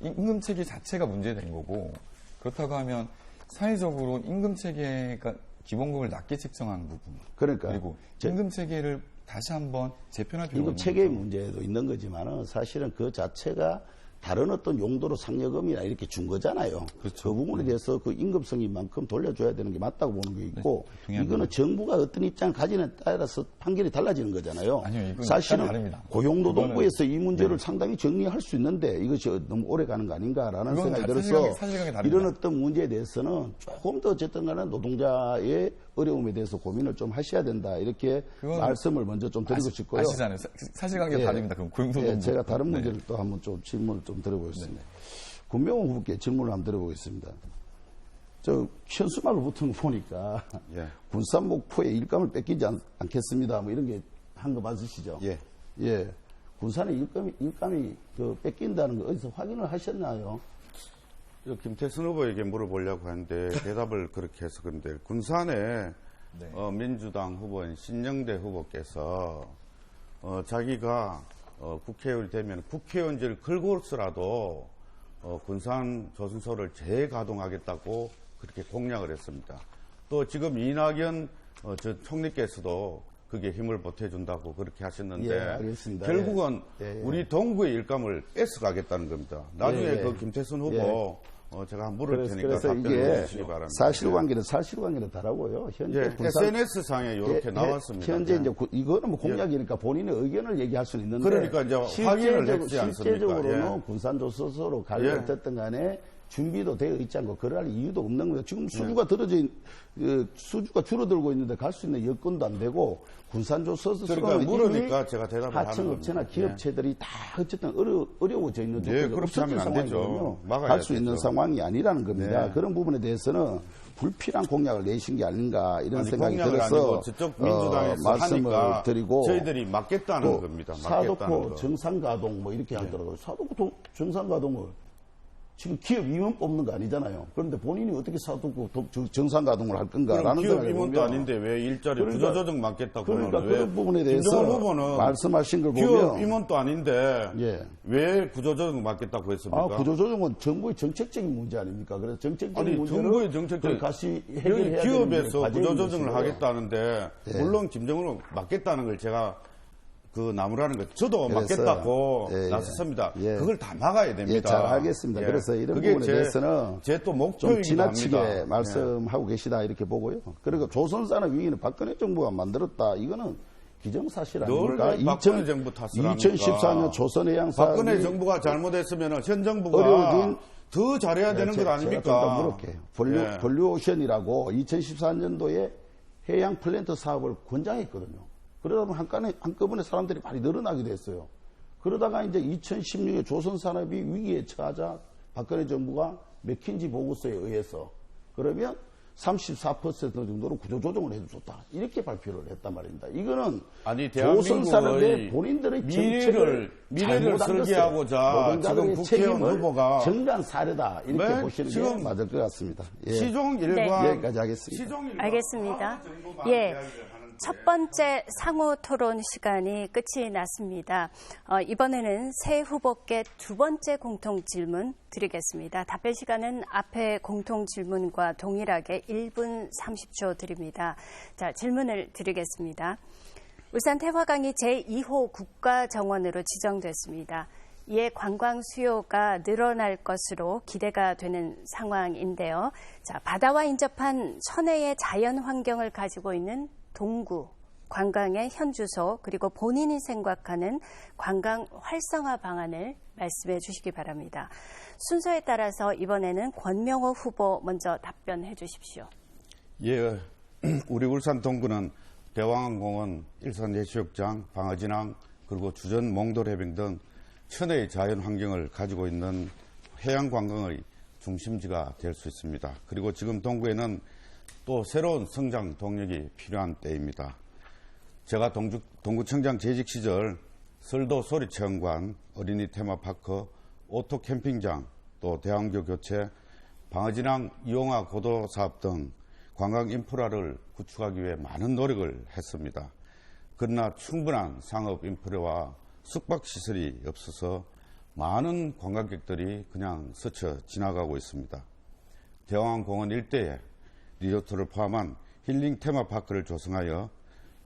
임금 체계 자체가 문제된 거고 그렇다고 하면 사회적으로 임금 체계가 기본급을 낮게 책정하는 부분.
그러니까
그리고 임금 체계를 다시 한번 재편할 필요가
임금 체계의 문제도 있는 거지만은 사실은 그 자체가 다른 어떤 용도로 상여금이나 이렇게 준 거잖아요.
그렇죠.
그 부분에 대해서 그 임금성인만큼 돌려줘야 되는 게 맞다고 보는 게 있고
네,
이거는 정부가 어떤 입장을 가지는 따라서 판결이 달라지는 거잖아요.
아니요, 이건
사실은
다릅니다.
고용노동부에서 이 문제를 상당히 정리할 수 있는데 이것이 너무 오래 가는 거 아닌가라는 생각이 들어서
사실관계 다릅니다.
이런 어떤 문제에 대해서는 조금 더 어쨌든 간에 노동자의 어려움에 대해서 고민을 좀 하셔야 된다. 이렇게 말씀을 먼저 좀 드리고 싶고요.
아시잖아요. 사실관계가 다릅니다. 그럼 고용노동부.
제가 다른 문제를 또 한번 좀 질문을 좀 드려보겠습니다. 군명훈 후보께 질문을 한번 드려보겠습니다. 저 현수막을 붙은 거 보니까
예.
군산 목포에 일감을 뺏기지 않겠습니다. 뭐 이런 게 한 거 맞으시죠?
예.
예. 군산에 일감이 그 뺏긴다는 거 어디서 확인을 하셨나요?
김태선 후보에게 물어보려고 하는데 대답을 그렇게 해서 그런데 군산에 민주당 후보인 신영대 후보께서 자기가 국회의원이 되면 국회의원직을 걸고서라도 군산 조선소를 재가동하겠다고 그렇게 공약을 했습니다. 또 지금 이낙연 저 총리께서도 그게 힘을 보태준다고 그렇게 하셨는데
알겠습니다.
결국은
예.
우리 동구의 일감을 뺏어가겠다는 겁니다. 나중에 그 김태선 후보 제가 한번 물을 테니까
그래서
답변을
이게
해주시기 바랍니다.
사실관계는 다르고요. 현재
SNS 상에 이렇게 나왔습니다.
현재 이제 이거는 뭐 공약이니까 본인의 의견을 얘기할 수는 있는데
그러니까 이제 확인을 했지 않습니까?
실제적으로는 군산조선소로 갈 어쨌든 간에 준비도 되어 있지 않고 그럴 이유도 없는 거예요. 지금 수주가 수주가 줄어들고 있는데 갈 수 있는 여건도 안 되고 군산조선소는
그러니까 물으니까 제가 대답을 하는
하청업체나
겁니다.
기업체들이 다 어쨌든 어려워져 있는
네,
조건이
그렇게 하면 안 되죠. 막아야
갈 수 있는
되죠.
상황이 아니라는 겁니다.
네.
그런 부분에 대해서는 불필요한 공약을 내신 게 아닌가 이런 생각이
공약을
들어서
아니고 저쪽 민주당에서
말씀을
하니까
드리고
저희들이 막겠다는 겁니다. 막겠다는
사도포
거.
정상가동 뭐 이렇게 하더라고요. 사도포 정상가동을 지금 기업 임원 뽑는 거 아니잖아요. 그런데 본인이 어떻게 사도포 정상가동을 할 건가라는
기업
생각을
임원도
보면
아닌데 왜 일자리
그러니까-
구조조정 막겠다고
그러니까
하면 왜
그런 부분에 대해서
김정은 후보는
말씀하신 걸
기업
보면
임원도 아닌데
예.
왜 구조조정 막겠다고 했습니까?
구조조정은 정부의 정책적인 문제 아닙니까? 그래서 정책적인
아니
문제를
정부의 정책적
다시
여기
해결해야 되는
기업에서
게 과제인
구조조정을
것이고요.
하겠다는데 물론 김정은은 막겠다는 걸 제가 그 나무라는 거 저도
그래서,
막겠다고
예, 예.
나섰습니다.
예.
그걸 다 막아야 됩니다.
예, 잘 알겠습니다.
예.
그래서 이런
그게
부분에 대해서는
제 또
좀
목표이기도
지나치게
합니다.
말씀하고 계시다 이렇게 보고요. 그리고 조선산업위기는 박근혜 정부가 만들었다. 이거는 기정사실 아닙니까?
늘 박근혜 정부 탓을 합니까?
2014년 조선해양사
박근혜 정부가 잘못했으면 현 정부가
어려워진
더 잘해야 되는 것 아닙니까?
제가 좀 더 물을게요.
예.
볼류오션이라고 2014년도에 해양 플랜트 사업을 권장했거든요. 그러다 보면 한꺼번에 사람들이 많이 늘어나게 됐어요. 그러다가 이제 2016년 조선산업이 위기에 처하자 박근혜 정부가 맥킨지 보고서에 의해서 그러면 34% 정도로 구조조정을 해도 좋다. 이렇게 발표를 했단 말입니다. 이거는
아니,
조선산업의 본인들의 정책을
미래를 설계하고자 지금 국회의원 후보가
정관 사례다. 이렇게
네,
보시는 게
지금
맞을 것 같습니다. 예.
시종 일관
여기까지 하겠습니다.
알겠습니다. 예. 첫 번째 상호 토론 시간이 끝이 났습니다. 이번에는 새 후보께 두 번째 공통 질문 드리겠습니다. 답변 시간은 앞에 공통 질문과 동일하게 1분 30초 드립니다. 자, 질문을 드리겠습니다. 울산 태화강이 제2호 국가정원으로 지정됐습니다. 이에 관광 수요가 늘어날 것으로 기대가 되는 상황인데요. 자, 바다와 인접한 천혜의 자연 환경을 가지고 있는 동구, 관광의 현주소, 그리고 본인이 생각하는 관광 활성화 방안을 말씀해 주시기 바랍니다. 순서에 따라서 이번에는 권명호 후보 먼저 답변해 주십시오.
예, 우리 울산 동구는 대왕항공원, 일산해수욕장, 방어진항, 그리고 주전 몽돌해변 등 천혜의 자연 환경을 가지고 있는 해양 관광의 중심지가 될 수 있습니다. 그리고 지금 동구에는 또 새로운 성장 동력이 필요한 때입니다. 제가 동구청장 재직 시절 설도 소리체험관, 어린이 테마파크, 오토 캠핑장, 또 대학교 교체, 방어진항 이용화 고도 사업 등 관광 인프라를 구축하기 위해 많은 노력을 했습니다. 그러나 충분한 상업 인프라와 숙박시설이 없어서 많은 관광객들이 그냥 스쳐 지나가고 있습니다. 대왕공원 일대에 리조트를 포함한 힐링 테마파크를 조성하여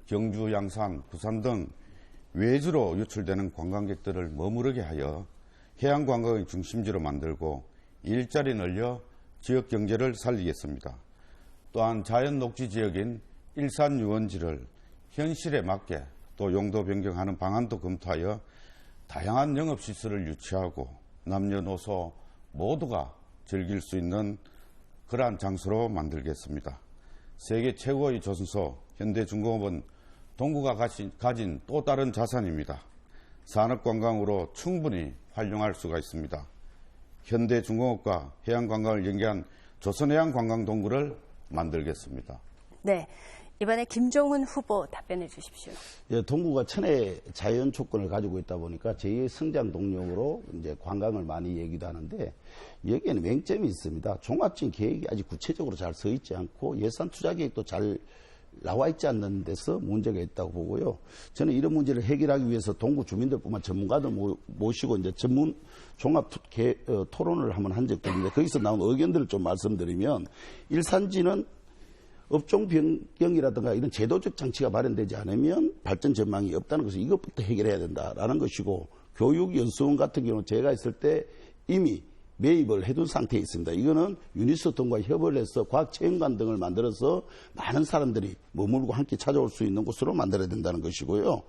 경주, 양산, 부산 등 외주로 유출되는 관광객들을 머무르게 하여 해양관광의 중심지로 만들고 일자리 늘려 지역 경제를 살리겠습니다. 또한 자연 녹지 지역인 일산 유원지를 현실에 맞게 또 용도 변경하는 방안도 검토하여 다양한 영업시설을 유치하고 남녀노소 모두가 즐길 수 있는 그러한 장소로 만들겠습니다. 세계 최고의 조선소 현대중공업은 동구가 가진 또 다른 자산입니다. 산업관광으로 충분히 활용할 수가 있습니다. 현대중공업과 해양관광을 연계한 조선해양관광동구를 만들겠습니다.
네, 이번에 김종훈 후보 답변해 주십시오.
예, 동구가 천혜 자연 조건을 가지고 있다 보니까 제2의 성장 동력으로 이제 관광을 많이 얘기도 하는데 여기에는 맹점이 있습니다. 종합적인 계획이 아직 구체적으로 잘 서 있지 않고 예산 투자 계획도 잘 나와 있지 않는 데서 문제가 있다고 보고요. 저는 이런 문제를 해결하기 위해서 동구 주민들뿐만 모시고 이제 전문 종합 토론을 한번 한 적도 있는데 거기서 나온 의견들을 좀 말씀드리면 일산지는 업종 변경이라든가 이런 제도적 장치가 마련되지 않으면 발전 전망이 없다는 것을 이것부터 해결해야 된다라는 것이고 교육연수원 같은 경우는 제가 있을 때 이미 매입을 해둔 상태에 있습니다. 이거는 유니스 등과 협업을 해서 과학체험관 등을 만들어서 많은 사람들이 머물고 함께 찾아올 수 있는 곳으로 만들어야 된다는 것이고요.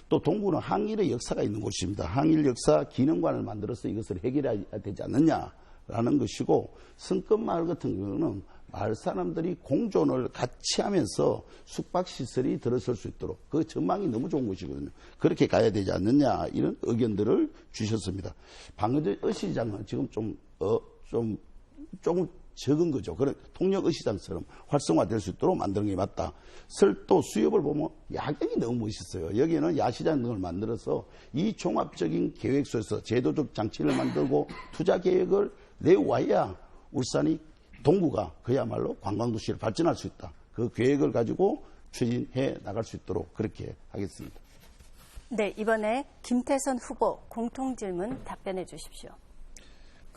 또 동구는 항일의 역사가 있는 곳입니다. 항일 역사 기능관을 만들어서 이것을 해결해야 되지 않느냐라는 것이고 성급마을 같은 경우는 마을 사람들이 공존을 같이 하면서 숙박시설이 들어설 수 있도록 그 전망이 너무 좋은 곳이거든요. 그렇게 가야 되지 않느냐 이런 의견들을 주셨습니다. 방어시장은 지금 조금 적은 거죠. 그런 통영의시장처럼 활성화될 수 있도록 만드는 게 맞다. 설도 수협을 보면 야경이 너무 멋있어요. 여기는 야시장 등을 만들어서 이 종합적인 계획 속에서 제도적 장치를 만들고 투자 계획을 내와야 울산이 동구가 그야말로 관광도시를 발전할 수 있다. 그 계획을 가지고 추진해 나갈 수 있도록 그렇게 하겠습니다.
네, 이번에 김태선 후보 공통질문 답변해 주십시오.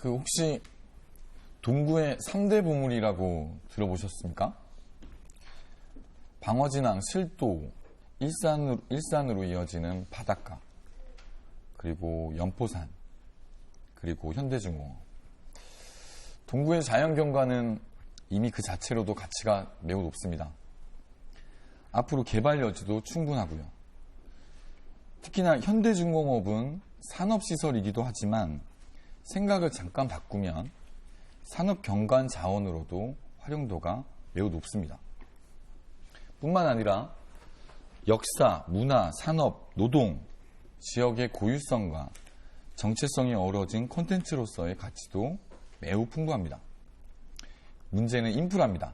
혹시 동구의 3대 보물이라고 들어보셨습니까? 방어진항, 실도, 일산으로 이어지는 바닷가, 그리고 연포산, 그리고 현대중공업. 동구의 자연경관은 이미 그 자체로도 가치가 매우 높습니다. 앞으로 개발 여지도 충분하고요. 특히나 현대중공업은 산업시설이기도 하지만 생각을 잠깐 바꾸면 산업경관 자원으로도 활용도가 매우 높습니다. 뿐만 아니라 역사, 문화, 산업, 노동, 지역의 고유성과 정체성이 어우러진 콘텐츠로서의 가치도 매우 풍부합니다. 문제는 인프라입니다.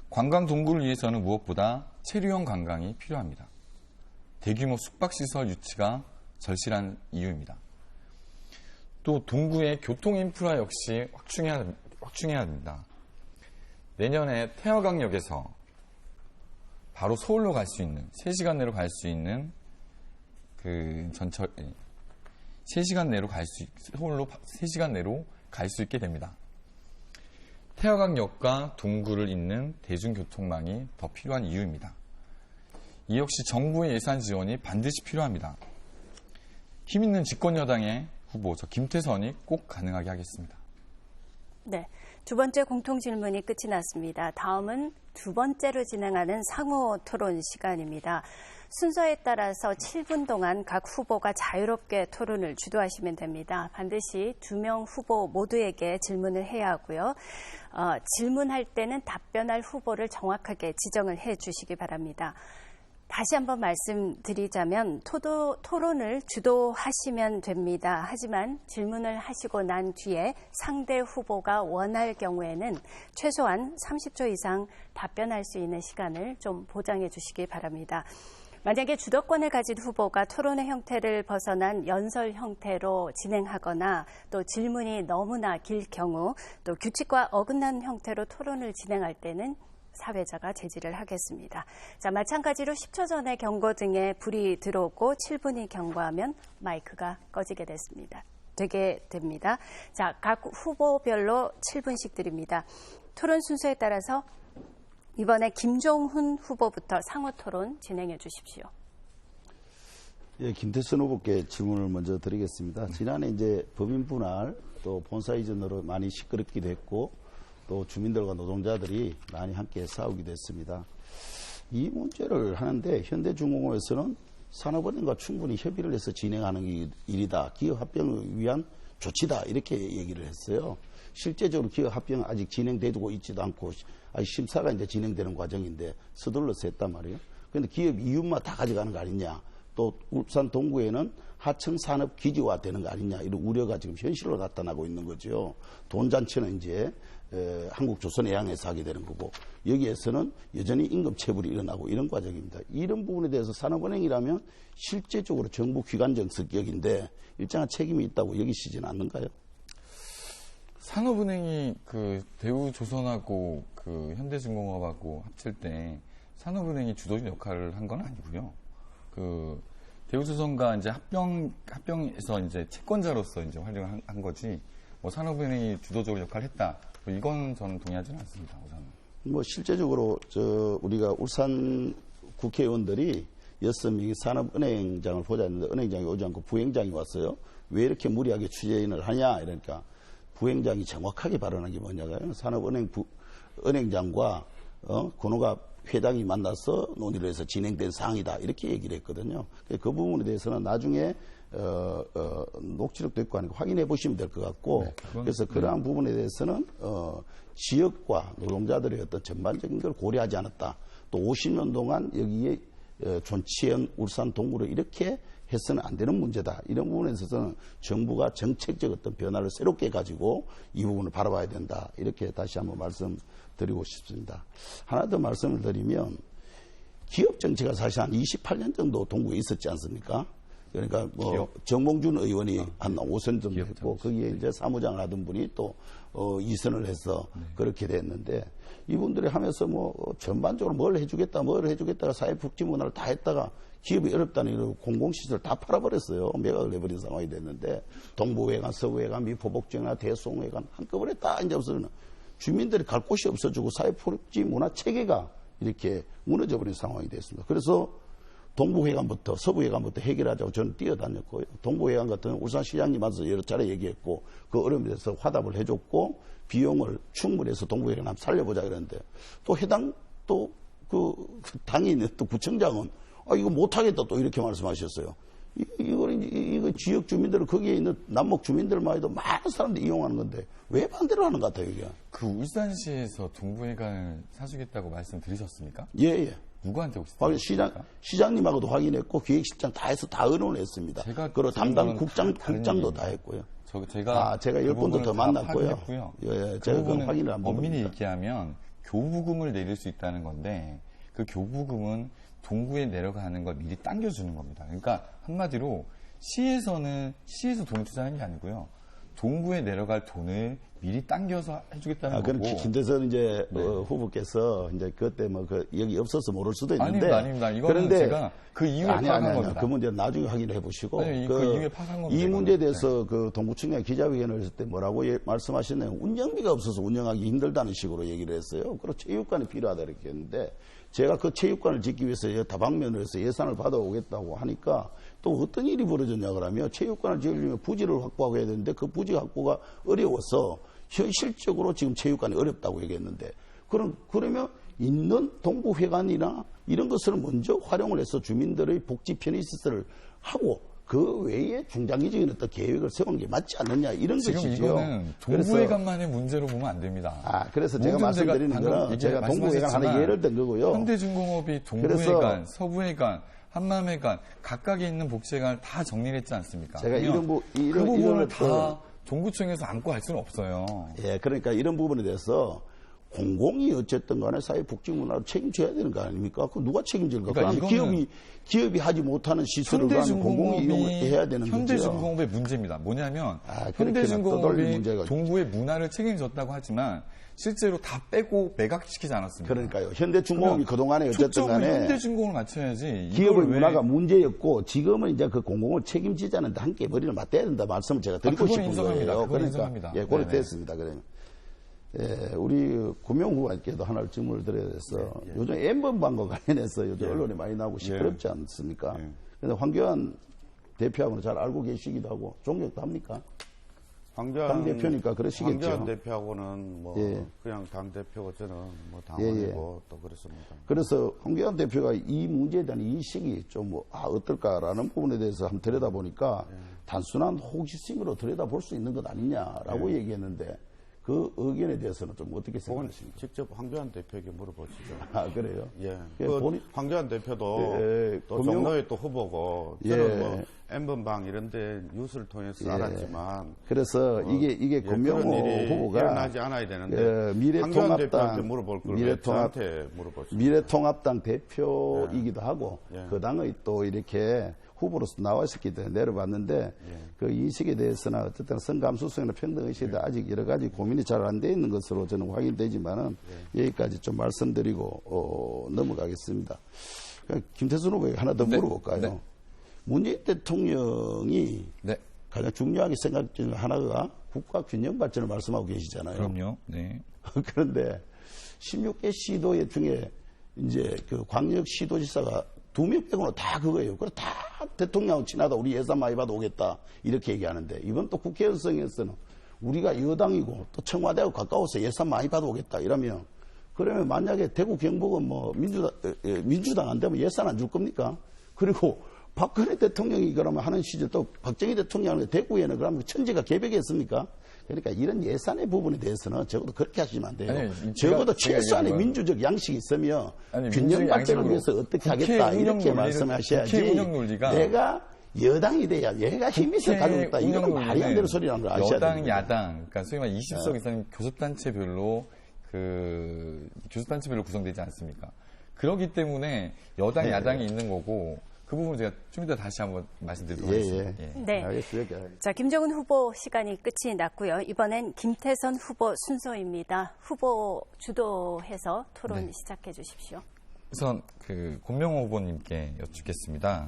관광 동구를 위해서는 무엇보다 체류형 관광이 필요합니다. 대규모 숙박시설 유치가 절실한 이유입니다. 또 동구의 교통 인프라 역시 확충해야 합니다. 내년에 태화강역에서 바로 서울로 갈 수 있는, 3시간 내로 갈 수 있는 서울로 3시간 내로 갈 수 있게 됩니다. 태화강역과 동구를 잇는 대중교통망이 더 필요한 이유입니다. 이 역시 정부의 예산 지원이 반드시 필요합니다. 힘있는 집권여당의 후보, 저 김태선이 꼭 가능하게 하겠습니다.
네, 두 번째 공통질문이 끝이 났습니다. 다음은 두 번째로 진행하는 상호 토론 시간입니다. 순서에 따라서 7분 동안 각 후보가 자유롭게 토론을 주도하시면 됩니다. 반드시 2명 후보 모두에게 질문을 해야 하고요. 질문할 때는 답변할 후보를 정확하게 지정을 해 주시기 바랍니다. 다시 한번 말씀드리자면 토론을 주도하시면 됩니다. 하지만 질문을 하시고 난 뒤에 상대 후보가 원할 경우에는 최소한 30초 이상 답변할 수 있는 시간을 좀 보장해 주시기 바랍니다. 만약에 주도권을 가진 후보가 토론의 형태를 벗어난 연설 형태로 진행하거나 또 질문이 너무나 길 경우 또 규칙과 어긋난 형태로 토론을 진행할 때는 사회자가 제지를 하겠습니다. 자, 마찬가지로 10초 전에 경고등에 불이 들어오고 7분이 경과하면 마이크가 꺼지게 되게 됩니다. 자, 각 후보별로 7분씩 드립니다. 토론 순서에 따라서 이번에 김종훈 후보부터 상호 토론 진행해 주십시오.
예, 김태선 후보께 질문을 먼저 드리겠습니다. 지난해 이제 법인 분할 또 본사 이전으로 많이 시끄럽기도 했고 또 주민들과 노동자들이 많이 함께 싸우기도 했습니다. 이 문제를 하는데 현대중공업에서는 산업은행과 충분히 협의를 해서 진행하는 일이다. 기업 합병을 위한 조치다. 이렇게 얘기를 했어요. 실제적으로 기업 합병은 아직 진행되고 있지도 않고 아직 심사가 이제 진행되는 과정인데 서둘러서 했단 말이에요. 그런데 기업 이윤만 다 가져가는 거 아니냐. 또 울산 동구에는 하청 산업 기지화 되는 거 아니냐. 이런 우려가 지금 현실로 나타나고 있는 거죠. 돈잔치는 이제 한국조선해양에서 하게 되는 거고 여기에서는 여전히 임금 체불이 일어나고 이런 과정입니다. 이런 부분에 대해서 산업은행이라면 실제적으로 정부 기관적 성격인데 일정한 책임이 있다고 여기시지는 않는가요?
산업은행이 대우조선하고 현대중공업하고 합칠 때 산업은행이 주도적 역할을 한 건 아니고요. 대우조선과 이제 합병에서 이제 채권자로서 이제 활용을 한 거지, 산업은행이 주도적으로 역할을 했다. 이건 저는 동의하지는 않습니다. 우선은.
실제적으로 우리가 울산 국회의원들이 6명이 산업은행장을 보자 했는데 은행장이 오지 않고 부행장이 왔어요. 왜 이렇게 무리하게 추진을 하냐 이러니까 부행장이 정확하게 발언한 게 뭐냐고요. 은행장과 권오갑 회장이 만나서 논의를 해서 진행된 사항이다 이렇게 얘기를 했거든요. 그 부분에 대해서는 나중에 녹취록 됐고 하니까 확인해 보시면 될 것 같고 네, 그래서 그러한 부분에 대해서는 지역과 노동자들의 어떤 전반적인 걸 고려하지 않았다. 또 50년 동안 여기에 존치현 울산 동구를 이렇게 해서는 안 되는 문제다. 이런 부분에 있어서는 정부가 정책적 어떤 변화를 새롭게 가지고 이 부분을 바라봐야 된다. 이렇게 다시 한번 말씀드리고 싶습니다. 하나 더 말씀을 드리면 기업 정치가 사실 한 28년 정도 동구에 있었지 않습니까? 그러니까 정몽준 의원이 한 5선 정도 했고 거기에 이제 사무장을 하던 분이 또 2선을 해서 그렇게 됐는데 이분들이 하면서 전반적으로 뭘 해주겠다가 사회복지 문화를 다 했다가 기업이 어렵다는 이런 공공시설 다 팔아버렸어요. 매각을 해버린 상황이 됐는데 동부회관, 서부회관, 미포복지나 대송회관 한꺼번에 다 이제 없어지는 주민들이 갈 곳이 없어지고 사회복지 문화 체계가 이렇게 무너져버린 상황이 됐습니다. 그래서 동부회관부터 서부회관부터 해결하자고 저는 뛰어다녔고요. 동부회관 같은 울산시장님 와서 여러 차례 얘기했고 그 어려움에 대해서 화답을 해줬고 비용을 충분히 해서 동부회관 한번 살려보자 그랬는데 또 해당 또 그 당에 있는 또 구청장은 이거 못하겠다 또 이렇게 말씀하셨어요. 이거 지역 주민들은 거기에 있는 남목 주민들만 해도 많은 사람들이 이용하는 건데 왜 반대를 하는 것 같아요, 이게?
그 울산시에서 동부회관을 사주겠다고 말씀드리셨습니까?
예.
누구한테 혹시
시장님하고도 확인했고 기획실장 다 해서 다 의논을 했습니다. 그리고 담당 국장도 다 했고요.
제가
그 10번도 더 만났고요.
예,
제가 그건 확인을 안
엄밀히
봅니다.
얘기하면 교부금을 내릴 수 있다는 건데 그 교부금은 동구에 내려가는 걸 미리 당겨주는 겁니다. 그러니까 한마디로 시에서 돈을 투자하는 게 아니고요. 동구에 내려갈 돈을 미리 당겨서 해주겠다는
그럼
거고.
김대선 후보께서 이제 그때 여기 없어서 모를 수도 있는데.
아닙니다. 이거는 제가 그 이후에 파악한 겁니다.
그 문제는 나중에 확인을 해보시고.
그 이후에 파악한 겁니다.
이 문제에 대해서 그 동구청장 기자회견을 했을 때 뭐라고 말씀하셨나요? 운영비가 없어서 운영하기 힘들다는 식으로 얘기를 했어요. 그리고 체육관이 필요하다 이렇게 했는데 제가 그 체육관을 짓기 위해서 다방면을 해서 예산을 받아오겠다고 하니까 또 어떤 일이 벌어졌냐 그러면 체육관을 지으려면 부지를 확보하고 해야 되는데 그 부지 확보가 어려워서 현실적으로 지금 체육관이 어렵다고 얘기했는데 그러면 있는 동부회관이나 이런 것을 먼저 활용을 해서 주민들의 복지 편의시설을 하고 그 외에 중장기적인 어떤 계획을 세우는 게 맞지 않느냐 이런
지금
것이죠.
이거는 동부회관만의 문제로 보면 안 됩니다.
그래서 제가 말씀드리는 거는 제가 동부회관 하나 예를 든 거고요.
현대중공업이 동부회관, 서부회관, 한남회관 각각에 있는 복지회관을 다 정리를 했지 않습니까?
제가 그
부분을 다 동구청에서 안고 할 수는 없어요.
예, 그러니까 이런 부분에 대해서 공공이 어쨌든 간에 사회복지문화를 책임져야 되는 거 아닙니까? 그 누가 책임질까? 그러니까 기업이 하지 못하는 시설을 공공이 이용해야 되는 거죠.
현대중공업의 문제입니다. 뭐냐면 현대중공업이 동구의 문화를 책임졌다고 하지만 실제로 다 빼고 매각시키지 않았습니다.
그러니까요. 현대중공업이 그동안에 어쨌든 간에
현대중공업을 맞춰야지.
기업의 문화가 문제였고 지금은 이제 그 공공을 책임지자는데 함께 머리를 맞대야 된다 말씀을 제가 드리고 싶은 거예요.
그러니까
고려됐습니다. 그러면. 우리 구명 후보님께도 하나를 질문을 드려야 돼서 요즘 N번방과 관련해서 요즘 언론에 많이 나오고 시끄럽지 않습니까? 그런데 황교안 대표하고는 잘 알고 계시기도 하고 존경도 합니까? 당대표니까 그러시겠죠.
황교안 대표하고는 그냥 당대표고 저는 당원이고 또 그렇습니다.
그래서 황교안 대표가 이 문제에 대한 인식이 좀 어떨까라는 부분에 대해서 한번 들여다보니까 단순한 호기심으로 들여다볼 수 있는 것 아니냐라고 얘기했는데 그 의견에 대해서는 좀 어떻게 생각하십니까?
직접 황교안 대표에게 물어보시죠.
그래요?
예. 황교안 대표도 또 종로의 또 후보고 저는 N번방 이런 데 뉴스를 통해서 알았지만
그래서 이게 구명호 후보가
일어나지 않아야 되는데 황교안 대표한테 물어볼 걸 왜 저한테 물어보시죠?
미래통합당 대표이기도 하고 그 당의 또 이렇게 후보로서 나와 있었기 때문에 내려봤는데 그 인식에 대해서는 어쨌든 성감수성이나 평등의식에 대해 아직 여러 가지 고민이 잘 안 돼 있는 것으로 저는 확인되지만은 여기까지 좀 말씀드리고 넘어가겠습니다. 김태순 후보에게 하나 더 물어볼까요? 문재인 대통령이 가장 중요하게 생각되는 하나가 국가 균형 발전을 말씀하고 계시잖아요.
그럼요. 네.
그런데 16개 시도 중에 이제 그 광역 시도지사가 2명 빼고는 다 그거예요. 그래서 다 대통령하고 친하다. 우리 예산 많이 받아오겠다. 이렇게 얘기하는데 이번 또 국회의원성에서는 우리가 여당이고 또 청와대하고 가까워서 예산 많이 받아오겠다. 이러면 그러면 만약에 대구 경북은 민주당 안 되면 예산 안 줄 겁니까? 그리고 박근혜 대통령이 그러면 하는 시절 또 박정희 대통령이 대구에는 그러면 천지가 개벽했습니까? 그러니까 이런 예산의 부분에 대해서는 적어도 그렇게 하시면 안 돼요. 적어도 최소한의 민주적 양식이 있으면 균형 발전을 위해서 어떻게 하겠다 이렇게 말씀하셔야지. 내가 여당이 돼야 얘가 힘이 있어 가지고 있다. 이건 말이 안 되는 소리라는 걸 아셔야 됩니다.
여당, 야당, 그러니까 소위 말해 20석 이상 교섭단체별로 교섭단체별로 구성되지 않습니까? 그렇기 때문에 여당, 야당이 있는 거고 그 부분 제가 좀 이따 다시 한번 말씀드리도록 하겠습니다.
네.
알겠습니다.
자, 김정은 후보 시간이 끝이 났고요. 이번엔 김태선 후보 순서입니다. 후보 주도해서 토론 시작해 주십시오.
우선 권명호 후보님께 여쭙겠습니다.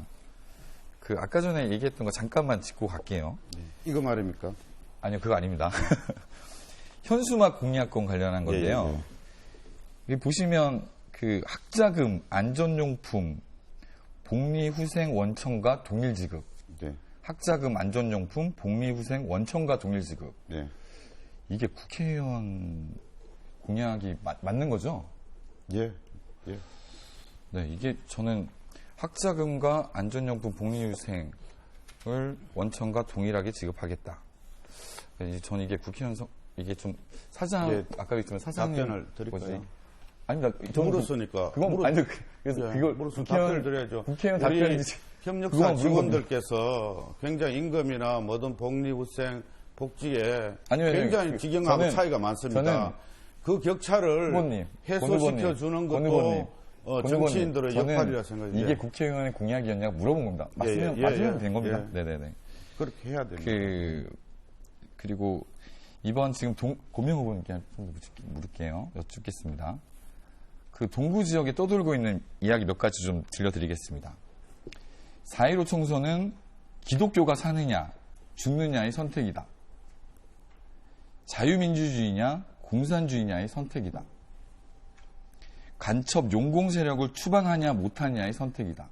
아까 전에 얘기했던 거 잠깐만 짚고 갈게요.
이거 말입니까?
아니요, 그거 아닙니다. 현수막 공약권 관련한 건데요. 여기 보시면 학자금, 안전용품, 복리후생 원천과 동일 지급.
네.
학자금 안전용품 복리후생 원천과 동일 지급.
네.
이게 국회의원 공약이 맞는 거죠?
예. 예.
네, 이게 저는 학자금과 안전용품 복리후생을 원천과 동일하게 지급하겠다. 이제 저는 이게 국회의원 이게 좀 사장
예,
아까 얘기했지만 사장님
답변을 드릴까요?
아닙니다. 저는
물었으니까.
그건 아니 그래서
예,
그걸
물었으면
국회의원
답변을 드려야죠.
국회의원
우리
답변이
협력사
그건 물은
직원들께서 굉장히 임금이나 뭐든 복리후생 복지에
아니요,
굉장히 직영하고
저는-
차이가 많습니다.
저는
그 격차를
후보님,
해소시켜 주는
권 후보님,
것도
권
정치인들의
후보님,
역할이라
저는
생각해요.
이게 국회의원의 공약이었냐고 물어본 겁니다. 맞으면 된 겁니다.
예.
네네네.
그렇게 해야 됩니다.
그리고 이번 지금 고명 후보님께 좀 물을게요. 여쭙겠습니다. 그 동구 지역에 떠돌고 있는 이야기 몇 가지 좀 들려드리겠습니다. 4.15 총선은 기독교가 사느냐, 죽느냐의 선택이다. 자유민주주의냐, 공산주의냐의 선택이다. 간첩 용공 세력을 추방하냐, 못하냐의 선택이다.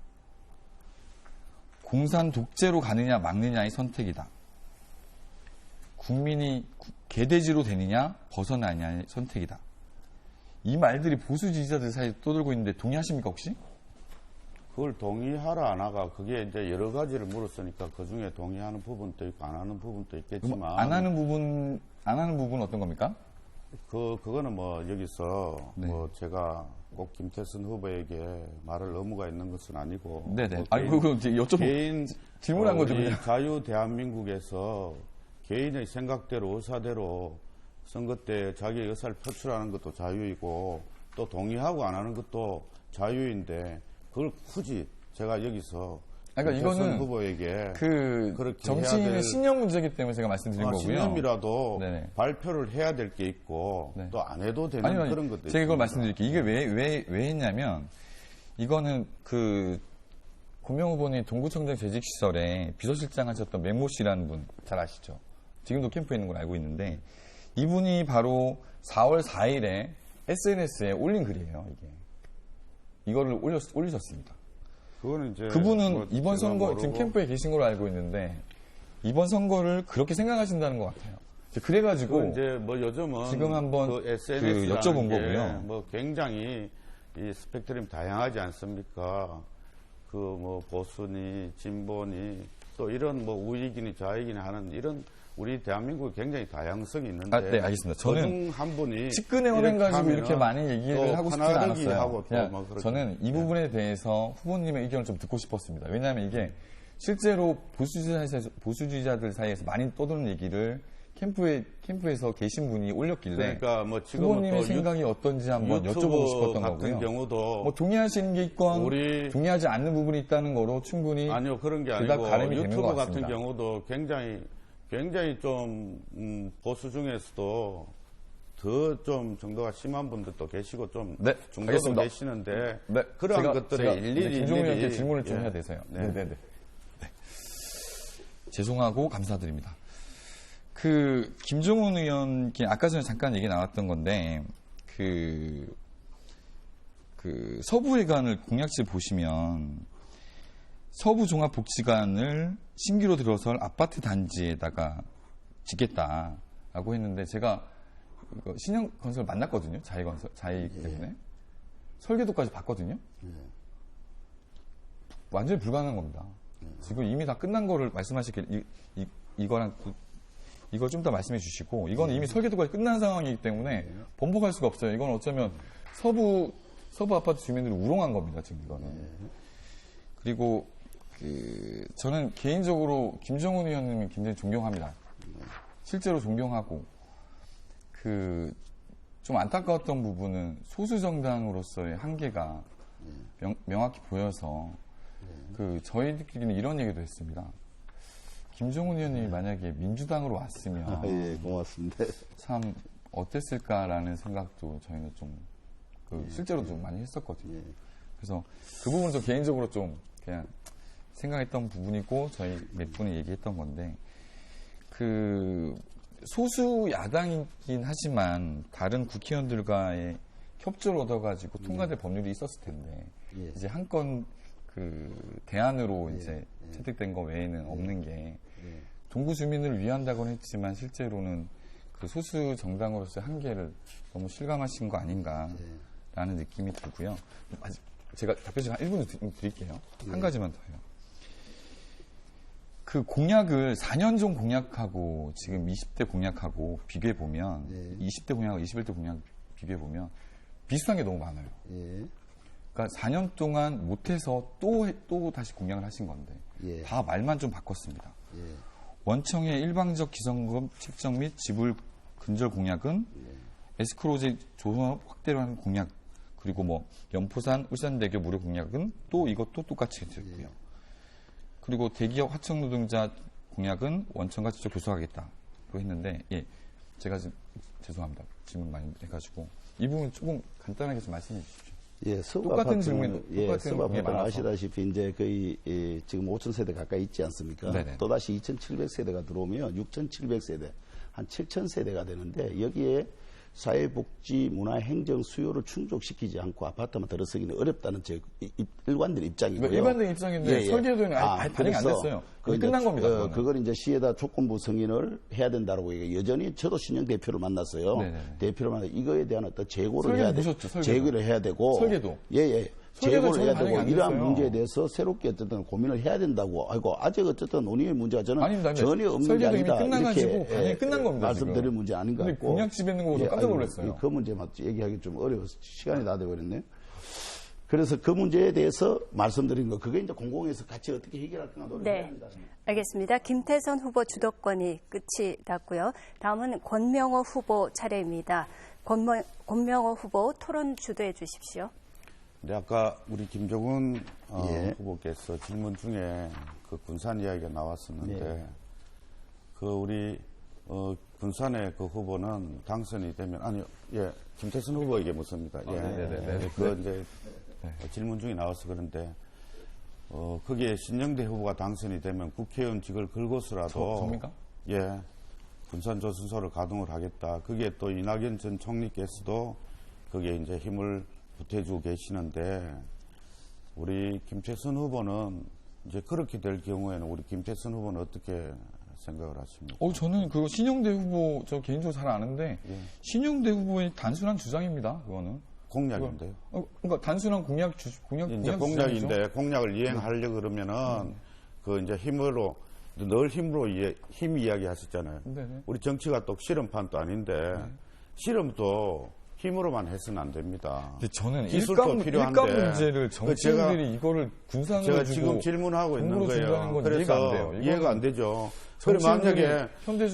공산 독재로 가느냐, 막느냐의 선택이다. 국민이 개돼지로 되느냐, 벗어나냐의 선택이다. 이 말들이 보수 지지자들 사이에 떠돌고 있는데 동의하십니까, 혹시?
그걸 동의하라 안 하가 그게 이제 여러 가지를 물었으니까 그 중에 동의하는 부분도 있고 안 하는 부분도 있겠지만
그럼 안 하는 부분은 어떤 겁니까?
그거는 뭐 여기서
네.
뭐 제가 꼭 김태선 후보에게 말할 의무가 있는 것은 아니고
네네.
뭐
아니, 그거 이제 여쭤보
개인
질문한 거죠,
우리
그냥.
자유 대한민국에서 개인의 생각대로 의사대로 선거 때 자기 의사를 표출하는 것도 자유이고 또 동의하고 안 하는 것도 자유인데 그걸 굳이 제가 여기서
그러니까
김태선
이거는
후보에게
그
그렇게
정치인의
해야 될-
신념 문제이기 때문에 제가 말씀드린 거고요.
신념이라도
네네.
발표를 해야 될 게 있고
네.
또 안 해도 되는
아니요,
그런 것도
제가 이걸
있습니다.
말씀드릴게요. 이게 왜 했냐면, 이거는 그, 고명 후보님 동구청장 재직시설에 비서실장 하셨던 맹모 씨라는 분 잘 아시죠? 지금도 캠프에 있는 걸 알고 있는데, 이분이 바로 4월 4일에 SNS에 올린 글이에요, 이게. 이거를 올리셨습니다.
그거는 이제
그분은
뭐
이번
제가
선거,
모르고
지금 캠프에 계신 걸로 알고 있는데, 이번 선거를 그렇게 생각하신다는 것 같아요. 그래가지고,
그 이제 뭐 요즘은
지금 한번
그 SNS
그 여쭤본 거고요.
뭐 굉장히 이 스펙트럼이 다양하지 않습니까? 그 뭐 보수니 진보니 또 이런 뭐 우익이니 좌익이니 하는 이런 우리 대한민국에 굉장히 다양성이 있는데
네, 알겠습니다. 저는
그중 한 분이
측근의 언행 가지고
하면은
이렇게 많은 얘기를
또
하고 싶지
하나르기
않았어요.
하고 또
그냥
뭐 그렇게.
저는 이 부분에 대해서 후보님의 의견을 좀 듣고 싶었습니다. 왜냐하면 이게 실제로 보수주의자들 사이에서 많이 떠도는 얘기를 캠프에서 계신 분이 올렸길래
그러니까 뭐 지금
후보님의 생각이 어떤지 한번 여쭤보고 싶었던
같은
거고요.
경우도
뭐 동의하시는 게 있건
우리-
동의하지 않는 부분이 있다는 거로 충분히
아니요 그런 게
그가
아니고
가름이 되는 것
유튜브 같은
같습니다.
경우도 굉장히 좀 보수 중에서도 더 좀 정도가 심한 분들도 계시고 좀
네,
중도도
알겠습니다.
계시는데
네,
그러한
제가
것들을 일일이
김종훈 의원께 질문을 좀
예.
해야 돼서요.
네.
네. 죄송하고 감사드립니다. 그 김종훈 의원께 아까 전에 잠깐 얘기 나왔던 건데 그 서부회관을 공약실 보시면 서부종합복지관을 신규로 들어설 아파트 단지에다가 짓겠다라고 했는데 제가 이거 신영건설 만났거든요. 자이기 때문에 설계도까지 봤거든요. 완전히 불가능한 겁니다. 지금 이미 다 끝난 거를 말씀하시길 이거랑 이걸 좀 더 말씀해 주시고 이건 이미 설계도까지 끝난 상황이기 때문에 번복할 수가 없어요. 이건 어쩌면 서부 아파트 주민들을 우롱한 겁니다. 지금 이거는. 그리고 저는 개인적으로 김정은 의원님이 굉장히 존경합니다. 실제로 존경하고 좀 안타까웠던 부분은 소수 정당으로서의 한계가 명확히 보여서 저희들끼리는 이런 얘기도 했습니다. 김종훈 의원님이 만약에 민주당으로 왔으면
예, 고맙습니다.
참 어땠을까라는 생각도 저희는 좀 실제로 좀 많이 했었거든요. 그래서 그 부분은 좀 개인적으로 좀 그냥 생각했던 부분이고 저희 몇 분이 얘기했던 건데 소수 야당이긴 하지만 다른 국회의원들과의 협조를 얻어가지고 통과될 법률이 있었을 텐데 이제 한 건 그 대안으로 이제 채택된 거 외에는 없는 게 동구 주민을 위한다고는 했지만 실제로는 그 소수 정당으로서의 한계를 너무 실감하신 거 아닌가라는 느낌이 들고요. 아직 제가 답변 시간 1분 드릴게요. 한 가지만 더요. 그 공약을 4년 전 공약하고 지금 20대 공약하고 비교해 보면 20대 공약하고 21대 공약 비교해 보면 비슷한 게 너무 많아요. 그러니까 4년 동안 못해서 또 다시 공약을 하신 건데 다 말만 좀 바꿨습니다. 원청의 일방적 기성금 책정 및 지불 근절 공약은 에스크로제 조선업 확대를 하는 공약 그리고 뭐 연포산 울산대교 무료 공약은 또 이것도 똑같이 했고요. 그리고 대기업 하청 노동자 공약은 원청과 직접 교섭하겠다고 했는데 제가 지금 죄송합니다. 질문 많이 해가지고 이 부분 조금 간단하게 좀 말씀해 주십시오.
서구
똑같은
아파트는,
질문,
서구 아파트는 아시다시피 이제 거의 지금 5,000세대 가까이 있지 않습니까?
네네.
또다시 2,700세대가 들어오면 6,700세대, 한 7,000세대가 되는데 여기에 사회복지, 문화, 행정 수요를 충족시키지 않고 아파트만 들어서기는 어렵다는 제 일관된 입장이고요.
일반적인 입장인데 설계도에는 아예 반영이 안 됐어요. 그게 끝난 겁니다.
그걸 이제 시에다 조건부 승인을 해야 된다고 얘기해요. 여전히 저도 신영 대표를 만났어요. 대표를 만나 이거에 대한 어떤 재고를 해야 되고, 재고를 해야 되고,
설계도.
재고를 해야 되고 이러한
됐어요.
문제에 대해서 새롭게 어쨌든 고민을 해야 된다고. 아직 어쨌든 논의의 문제가 저는
아닙니다.
전혀 없는 게 아니다.
끝나가지고 반영이 끝난 겁니다.
말씀드릴 문제 아닌 것
근데
같고.
공약집에 있는 거 보고 깜짝 놀랐어요.
그 문제만 얘기하기 좀 어려워서 시간이 다 돼버렸네요. 그래서 그 문제에 대해서 말씀드린 거, 그게 이제 공공에서 같이 어떻게 해결할 건가 노력해야 합니다.
알겠습니다. 김태선 후보 주도권이 끝이 났고요. 다음은 권명호 후보 차례입니다. 권명호 후보 토론 주도해 주십시오.
네, 아까 우리 김종훈 후보께서 질문 중에 그 군산 이야기가 나왔었는데 그 우리 군산의 그 후보는 당선이 되면 김태선 후보에게 묻습니다. 그 이제 질문 중에 나와서 그런데 거기에 신영대 후보가 당선이 되면 국회의원직을 걸고서라도
접니까?
군산 조선소를 가동을 하겠다. 그게 또 이낙연 전 총리께서도 거기에 이제 힘을 보태주고 계시는데 우리 김태선 후보는 이제 그렇게 될 경우에는 우리 김태선 후보는 어떻게 생각을 하십니까?
저는 그거 신영대 후보 저 개인적으로 잘 아는데 신영대 후보의 단순한 주장입니다. 그거는
공약인데요.
그러니까 단순한 공약
이제 공약인데 공약을 이행하려 그러면은 그 이제 힘으로 늘 힘 이야기 하셨잖아요. 우리 정치가 또 실험판도 아닌데 실험도 힘으로만 해서는 안 됩니다.
근데 저는
기술도 필요한데
일감 문제를 정치인들이 이거를 군산으로
제가
주고
지금 질문하고 있는 거예요.
그래서
이해가 안 되죠. 그럼 만약에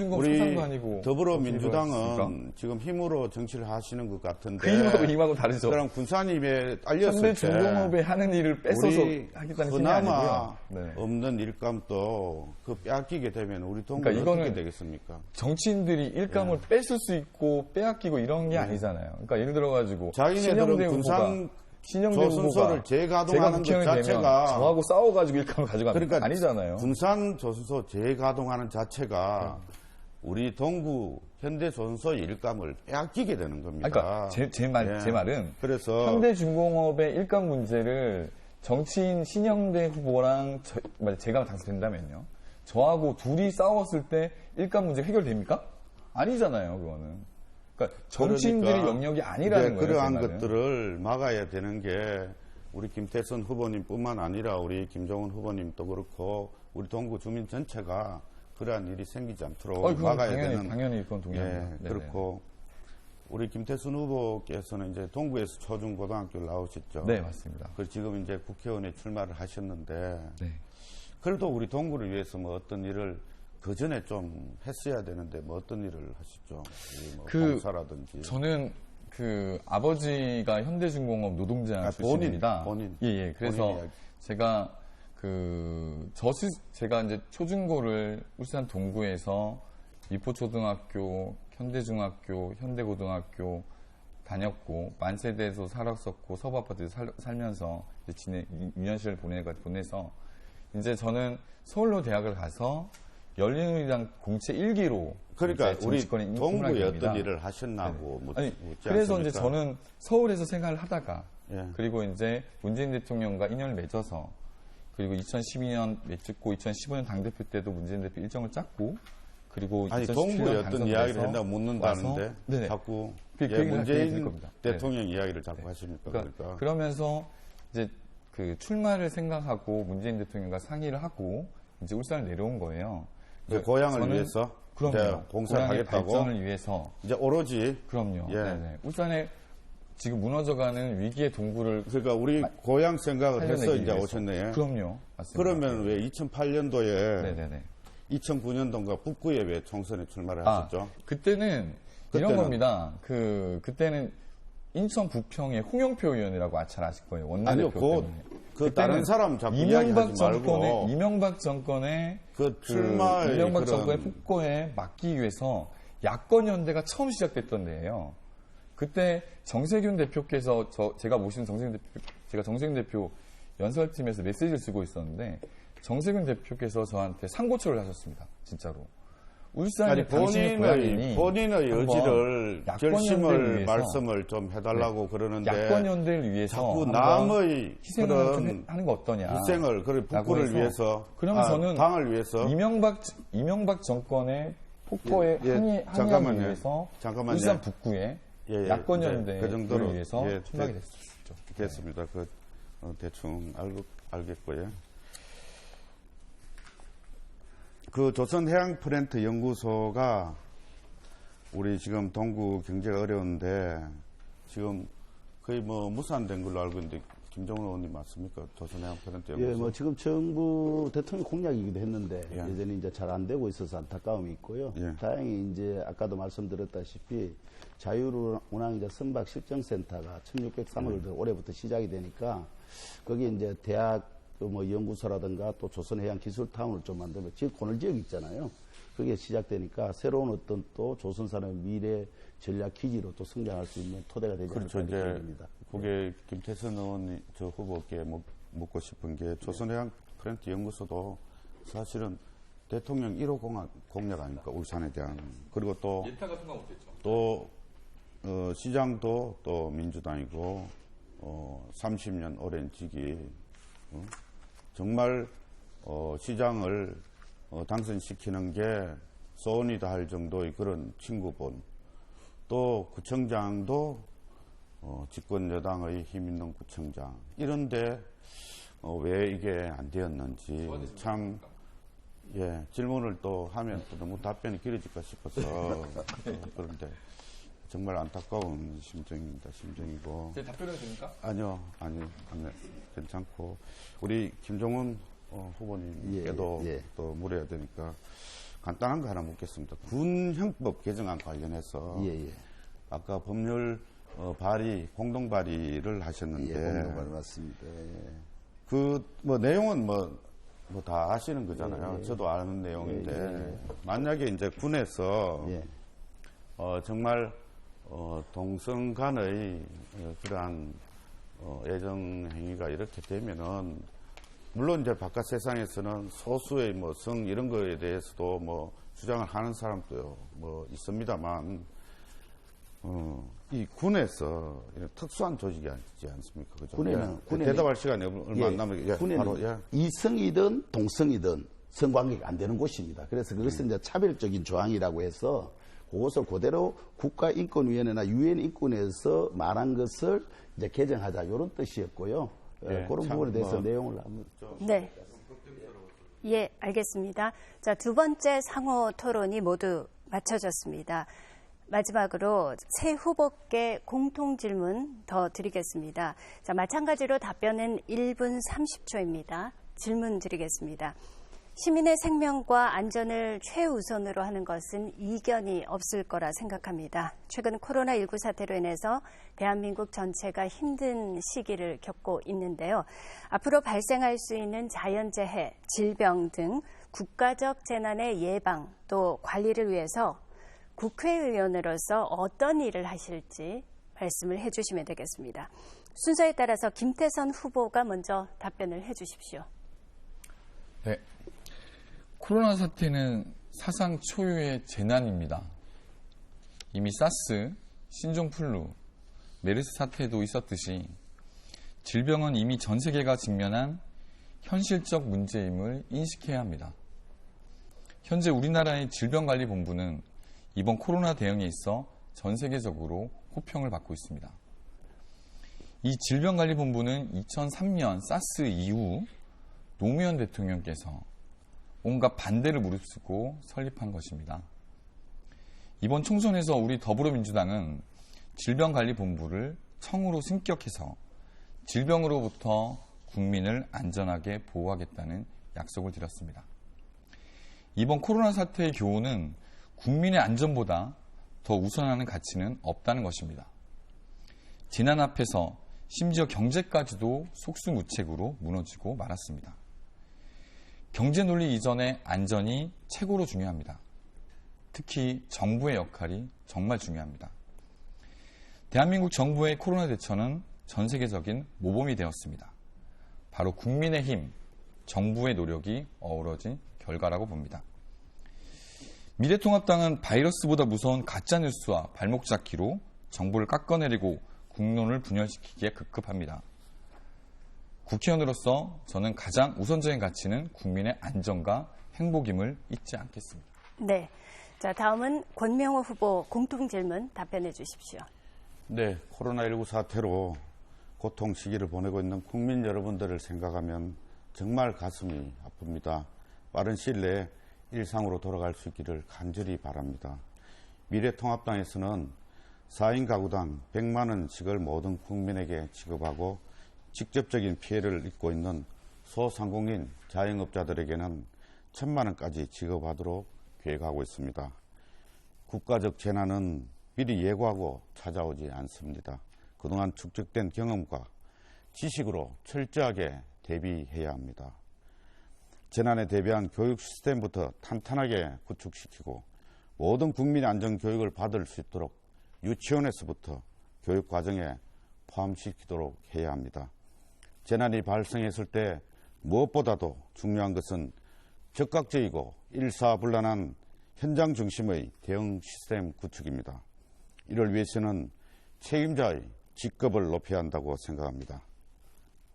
우리 더불어민주당은 지금 힘으로 정치를 하시는 것 같은데
그 힘하고 힘하고 다르죠.
그럼 군산임에 알렸을 때
현대중공업에 하는 일을 뺏어서 하겠다는 생각이
그나마
아니고요.
없는 일감도 그 빼앗기게 되면 우리 동네
그러니까
어떻게 되겠습니까?
정치인들이 일감을 뺏을 수 있고 빼앗기고 이런 게 아니잖아요. 그러니까 예를 들어가지고
자기네들은 군산 조선소를 재가동하는 것 자체가
저하고 싸워가지고 일감을 가져가는
그러니까
거 아니잖아요.
군산 조선소 재가동하는 자체가 우리 동구 현대조선소 일감을 빼앗기게 되는 겁니다.
그러니까 제 말은
그래서
현대중공업의 일감 문제를 정치인 신영대 후보랑 제가 당선된다면요. 저하고 둘이 싸웠을 때 일감 문제 해결됩니까? 아니잖아요, 그거는. 그러니까 정치인들의 영역이 아니라는 거예요.
그러한 것들을 막아야 되는 게 우리 김태선 후보님뿐만 아니라 우리 김종훈 후보님도 그렇고 우리 동구 주민 전체가 그러한 일이 생기지 않도록 막아야 되는.
당연히 그건 동의합니다.
그렇고 우리 김태선 후보께서는 이제 동구에서 초중고등학교를 나오셨죠.
네, 맞습니다.
그리고 지금 이제 국회의원에 출마를 하셨는데 그래도 우리 동구를 위해서 뭐 어떤 일을 그 전에 좀 했어야 되는데 뭐 어떤 일을 하셨죠? 뭐 봉사라든지.
저는 그 아버지가 현대중공업 노동자 출신입니다.
본인.
그래서 제가 제가 이제 초중고를 울산 동구에서 미포초등학교, 현대중학교, 현대고등학교 다녔고 만세대에서 살았었고 서부아파트에서 살면서 이제 6년 시를 보내서 이제 저는 서울로 대학을 가서 열린우리당 공채 1기로
그러니까 우리 동구에 어떤 일을 하셨나고
그래서 이제 저는 서울에서 생활을 하다가 그리고 이제 문재인 대통령과 인연을 맺어서 그리고 2012년 맺고 2015년 당대표 때도 문재인 대표 일정을 짰고 그리고
아니
2017년
동구에 어떤
당선돼서
이야기를 한다고 묻는다는데
와서, 네네.
자꾸
그 얘기를
문재인
드릴 겁니다.
대통령 이야기를 자꾸 하십니까? 그러니까.
그러면서 이제 그 출마를 생각하고 문재인 대통령과 상의를 하고 이제 울산을 내려온 거예요.
그 고향을
저는
위해서
그럼요.
봉사를
고향의
하겠다고
발전을 위해서
이제 오로지
그럼요.
예.
네네. 울산에 지금 무너져가는 위기의 동구를
그러니까 우리 고향 생각을 해서
살려내기
이제
위해서.
오셨네요.
그럼요. 맞습니다.
그러면 왜 2008년도에
네네네.
2009년도인가 북구에 왜 총선에 출마를 하셨죠?
그때는 이런 겁니다. 그때는 인천 부평의 홍영표 의원이라고 잘 아실 거예요.
아니요,
원내대표 때문에.
그 다른 사람 자꾸
이명박
이야기하지 말고
이명박 정권의
그 출마의
이명박
그런
정권의 폭거에 막기 위해서 야권 연대가 처음 시작됐던 데예요. 그때 정세균 대표께서 제가 모신 제가 정세균 대표 연설팀에서 메시지를 쓰고 있었는데 정세균 대표께서 저한테 상고초를 하셨습니다. 진짜로. 울산이 당신의 고향이니
본인의 의지를 결심을
위해서,
말씀을 좀 해달라고 그러는데
야권 연대를 위해서
자꾸 남의
희생을
그런
좀 하는 거 어떠냐.
희생을 그런 북구를 위해서
그러면 저는
당을 위해서
이명박 정권의 폭포에 항의하기 위해서 울산 북구에 야권 연대를
그 정도로
위해서 출마하게 됐었죠.
됐습니다. 그 대충 알겠고요. 그 조선해양프렌트 연구소가 우리 지금 동구 경제가 어려운데 지금 거의 뭐 무산된 걸로 알고 있는데 김정은 의원님 맞습니까? 조선해양프렌트 연구소.
예, 뭐 지금 정부 대통령 공약이기도 했는데
예.
여전히 이제 잘 안 되고 있어서 안타까움이 있고요.
예.
다행히 이제 아까도 말씀드렸다시피 자율운항 이제 선박 실정센터가 1,603억 올해부터 시작이 되니까 거기 이제 대학 뭐 연구소라든가 또 조선해양기술타운을 좀 만들면 지금 고늘 지역 있잖아요. 그게 시작되니까 새로운 어떤 또 조선산업 미래 전략 기지로 또 성장할 수 있는 토대가 되지 않을까
그렇죠. 이제
생각합니다.
그게 김태선 의원 저 후보께 묻고 싶은 게 조선해양프렌트 연구소도 사실은 대통령 1호 공약 아닙니까? 울산에 대한. 그리고 또
예타가 생각 못했죠.
또 시장도 또 민주당이고 30년 오랜 직위 정말 시장을 당선시키는 게 소원이다 할 정도의 그런 친구분 또 구청장도 집권 여당의 힘있는 구청장 이런데 왜 이게 안 되었는지 참 예, 질문을 또 하면 또 너무 답변이 길어질까 싶어서 그런데 정말 안타까운 심정입니다. 심정이고.
제 답변은 됩니까?
아니요. 괜찮고 우리 김종훈 후보님께도
예.
또 물어야 되니까 간단한 거 하나 묻겠습니다. 군형법 개정안 관련해서
예.
아까 법률 공동 발의를 하셨는데
공동 맞습니다.
그 뭐 내용은 뭐 다 아시는 거잖아요. 저도 아는 내용인데 만약에 이제 군에서 정말 동성 간의 그러한 애정 행위가 이렇게 되면은 물론 이제 바깥 세상에서는 소수의 뭐 성 이런 거에 대해서도 뭐 주장을 하는 사람도 뭐 있습니다만 이 군에서 이런 특수한 조직이 아니지 않습니까? 그죠?
군에는
대답할 시간이 얼마 안 남은
군에는 이성이든 동성이든 성관계가 안 되는 곳입니다. 그래서 그것은 이제 차별적인 조항이라고 해서 그것을 그대로 국가인권위원회나 유엔 인권에서 말한 것을 이제 개정하자 이런 뜻이었고요. 그런 부분에 대해서 내용을 한번.
네. 예, 알겠습니다. 자, 두 번째 상호 토론이 모두 마쳐졌습니다. 마지막으로 새 후보께 공통 질문 더 드리겠습니다. 자, 마찬가지로 답변은 1분 30초입니다. 질문 드리겠습니다. 시민의 생명과 안전을 최우선으로 하는 것은 이견이 없을 거라 생각합니다. 최근 코로나19 사태로 인해서 대한민국 전체가 힘든 시기를 겪고 있는데요. 앞으로 발생할 수 있는 자연재해, 질병 등 국가적 재난의 예방 또 관리를 위해서 국회의원으로서 어떤 일을 하실지 말씀을 해주시면 되겠습니다. 순서에 따라서 김태선 후보가 먼저 답변을 해주십시오.
네. 코로나 사태는 사상 초유의 재난입니다. 이미 사스, 신종플루, 메르스 사태도 있었듯이 질병은 이미 전 세계가 직면한 현실적 문제임을 인식해야 합니다. 현재 우리나라의 질병관리본부는 이번 코로나 대응에 있어 전 세계적으로 호평을 받고 있습니다. 이 질병관리본부는 2003년 사스 이후 노무현 대통령께서 온갖 반대를 무릅쓰고 설립한 것입니다. 이번 총선에서 우리 더불어민주당은 질병관리본부를 청으로 승격해서 질병으로부터 국민을 안전하게 보호하겠다는 약속을 드렸습니다. 이번 코로나 사태의 교훈은 국민의 안전보다 더 우선하는 가치는 없다는 것입니다. 재난 앞에서 심지어 경제까지도 속수무책으로 무너지고 말았습니다. 경제 논리 이전의 안전이 최고로 중요합니다. 특히 정부의 역할이 정말 중요합니다. 대한민국 정부의 코로나 대처는 전 세계적인 모범이 되었습니다. 바로 국민의힘, 정부의 노력이 어우러진 결과라고 봅니다. 미래통합당은 바이러스보다 무서운 가짜뉴스와 발목 잡기로 정부를 깎아내리고 국론을 분열시키기에 급급합니다. 국회의원으로서 저는 가장 우선적인 가치는 국민의 안전과 행복임을 잊지 않겠습니다.
네. 자, 다음은 권명호 후보 공통 질문 답변해 주십시오.
네, 코로나19 사태로 고통 시기를 보내고 있는 국민 여러분들을 생각하면 정말 가슴이 아픕니다. 빠른 시일 내에 일상으로 돌아갈 수 있기를 간절히 바랍니다. 미래통합당에서는 4인 가구당 100만 원씩을 모든 국민에게 지급하고 직접적인 피해를 입고 있는 소상공인 자영업자들에게는 1,000만 원까지 지급하도록 계획하고 있습니다. 국가적 재난은 미리 예고하고 찾아오지 않습니다. 그동안 축적된 경험과 지식으로 철저하게 대비해야 합니다. 재난에 대비한 교육 시스템부터 탄탄하게 구축시키고 모든 국민의 안전교육을 받을 수 있도록 유치원에서부터 교육 과정에 포함시키도록 해야 합니다. 재난이 발생했을 때 무엇보다도 중요한 것은 적극적이고 일사불란한 현장 중심의 대응 시스템 구축입니다. 이를 위해서는 책임자의 직급을 높여야 한다고 생각합니다.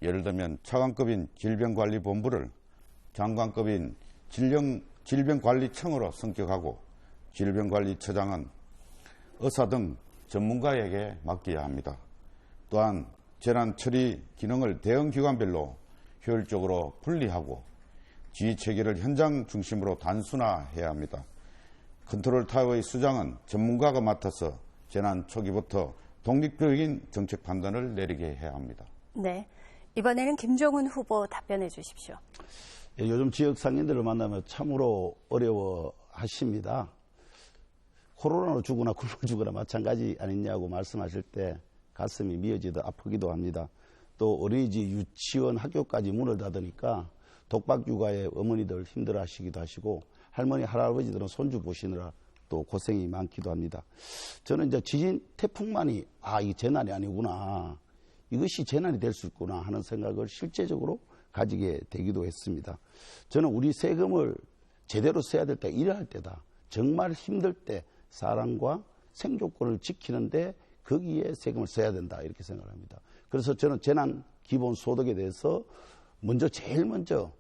예를 들면 차관급인 질병관리본부를 장관급인 질병관리청으로 승격하고 질병관리처장은 의사 등 전문가에게 맡겨야 합니다. 또한 재난 처리 기능을 대응기관별로 효율적으로 분리하고 지휘체계를 현장 중심으로 단순화해야 합니다. 컨트롤타워의 수장은 전문가가 맡아서 재난 초기부터 독립적인 정책 판단을 내리게 해야 합니다.
네. 이번에는 김종훈 후보 답변해 주십시오.
예, 요즘 지역 상인들을 만나면 참으로 어려워하십니다. 코로나로 죽거나 굶어 죽거나 마찬가지 아니냐고 말씀하실 때 가슴이 미어지듯 아프기도 합니다. 또 어린이집, 유치원, 학교까지 문을 닫으니까 독박 육아에 어머니들 힘들어하시기도 하시고 할머니, 할아버지들은 손주 보시느라 또 고생이 많기도 합니다. 저는 이제 지진, 태풍만이 이 재난이 아니구나, 이것이 재난이 될 수 있구나 하는 생각을 실제적으로 가지게 되기도 했습니다. 저는 우리 세금을 제대로 써야 될 때 일할 때다. 정말 힘들 때 사람과 생존권을 지키는데 거기에 세금을 써야 된다 이렇게 생각합니다. 그래서 저는 재난 기본소득에 대해서 제일 먼저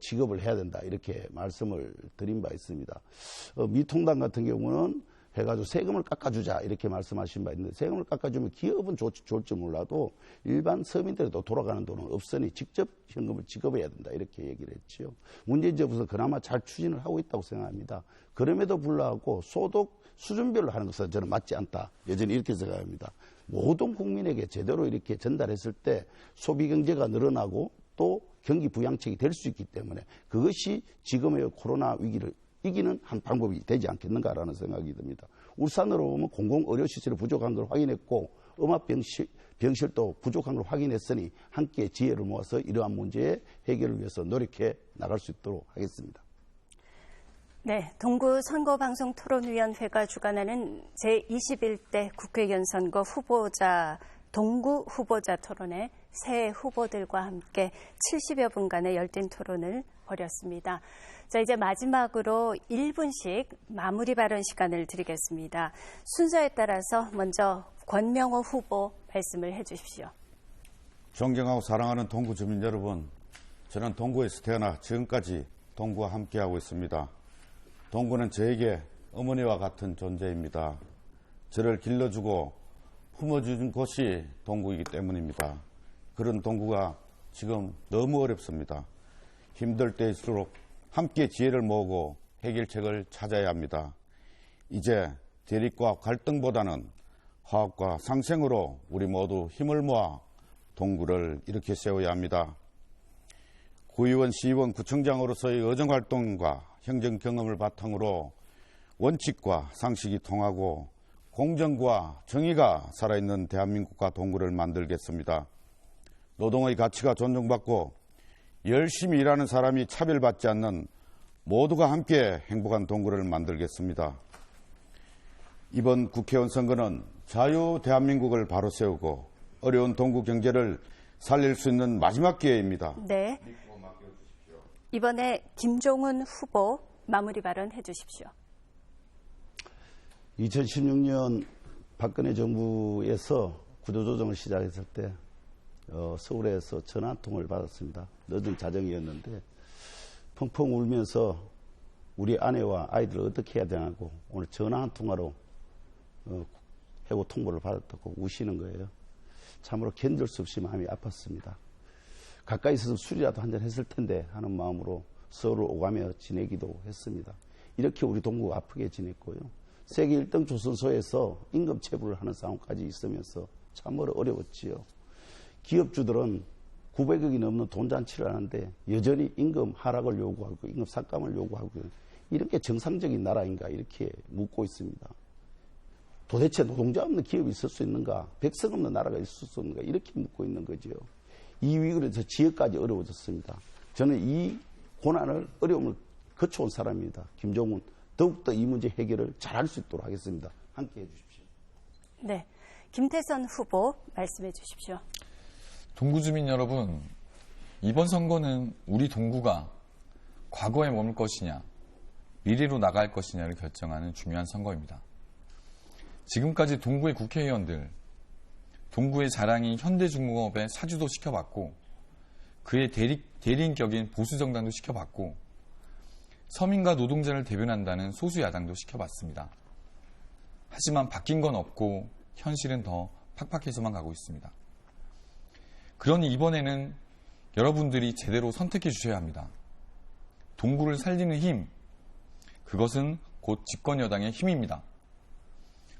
지급을 해야 된다 이렇게 말씀을 드린 바 있습니다. 미통당 같은 경우는 해가지고 세금을 깎아주자 이렇게 말씀하신 바 있는데, 세금을 깎아주면 기업은 좋을지 몰라도 일반 서민들에도 돌아가는 돈은 없으니 직접 현금을 지급해야 된다 이렇게 얘기를 했지요. 문재인 정부에서 그나마 잘 추진을 하고 있다고 생각합니다. 그럼에도 불구하고 소득 수준별로 하는 것은 저는 맞지 않다, 여전히 이렇게 생각합니다. 모든 국민에게 제대로 이렇게 전달했을 때 소비 경제가 늘어나고 또 경기 부양책이 될 수 있기 때문에 그것이 지금의 코로나 위기를 이기는 한 방법이 되지 않겠는가라는 생각이 듭니다. 울산으로 오면 공공의료시설이 부족한 걸 확인했고 음압병실도 부족한 걸 확인했으니 함께 지혜를 모아서 이러한 문제의 해결을 위해서 노력해 나갈 수 있도록 하겠습니다.
네, 동구 선거방송토론위원회가 주관하는 제21대 국회의원 선거 후보자 동구 후보자 토론회 새 후보들과 함께 70여 분간의 열띤 토론을 벌였습니다. 자, 이제 마지막으로 1분씩 마무리 발언 시간을 드리겠습니다. 순서에 따라서 먼저 권명호 후보 말씀을 해 주십시오.
존경하고 사랑하는 동구 주민 여러분, 저는 동구에서 태어나 지금까지 동구와 함께하고 있습니다. 동구는 저에게 어머니와 같은 존재입니다. 저를 길러주고 품어준 곳이 동구이기 때문입니다. 그런 동구가 지금 너무 어렵습니다. 힘들 때일수록 함께 지혜를 모으고 해결책을 찾아야 합니다. 이제 대립과 갈등보다는 화합과 상생으로 우리 모두 힘을 모아 동구를 일으켜 세워야 합니다. 구의원, 시의원, 구청장으로서의 의정활동과 행정 경험을 바탕으로 원칙과 상식이 통하고 공정과 정의가 살아있는 대한민국과 동구를 만들겠습니다. 노동의 가치가 존중받고 열심히 일하는 사람이 차별받지 않는 모두가 함께 행복한 동구를 만들겠습니다. 이번 국회의원 선거는 자유 대한민국을 바로 세우고 어려운 동구 경제를 살릴 수 있는 마지막 기회입니다.
네. 이번에 김종훈 후보 마무리 발언해 주십시오.
2016년 박근혜 정부에서 구조조정을 시작했을 때 서울에서 전화 한 통을 받았습니다. 늦은 자정이었는데 펑펑 울면서 우리 아내와 아이들을 어떻게 해야 되냐고 오늘 전화 한 통화로 해고 통보를 받았다고 우시는 거예요. 참으로 견딜 수 없이 마음이 아팠습니다. 가까이 있어서 술이라도 한잔 했을 텐데 하는 마음으로 서울을 오가며 지내기도 했습니다. 이렇게 우리 동구가 아프게 지냈고요. 세계 1등 조선소에서 임금 체불을 하는 상황까지 있으면서 참으로 어려웠지요. 기업주들은 900억이 넘는 돈잔치를 하는데 여전히 임금 하락을 요구하고 임금 삭감을 요구하고 이런 게 정상적인 나라인가 이렇게 묻고 있습니다. 도대체 노동자 없는 기업이 있을 수 있는가? 백성 없는 나라가 있을 수 있는가? 이렇게 묻고 있는 거죠. 이 위기에서 지역까지 어려워졌습니다. 저는 이 고난을 어려움을 거쳐온 사람입니다. 김종훈 더욱더 이 문제 해결을 잘할 수 있도록 하겠습니다. 함께해 주십시오.
네, 김태선 후보 말씀해 주십시오.
동구 주민 여러분, 이번 선거는 우리 동구가 과거에 머물 것이냐, 미래로 나갈 것이냐를 결정하는 중요한 선거입니다. 지금까지 동구의 국회의원들, 동구의 자랑이 현대중공업에 사주도 시켜봤고 그의 대리인격인 보수정당도 시켜봤고 서민과 노동자를 대변한다는 소수야당도 시켜봤습니다. 하지만 바뀐 건 없고 현실은 더 팍팍해서만 가고 있습니다. 그러니 이번에는 여러분들이 제대로 선택해 주셔야 합니다. 동구를 살리는 힘, 그것은 곧 집권여당의 힘입니다.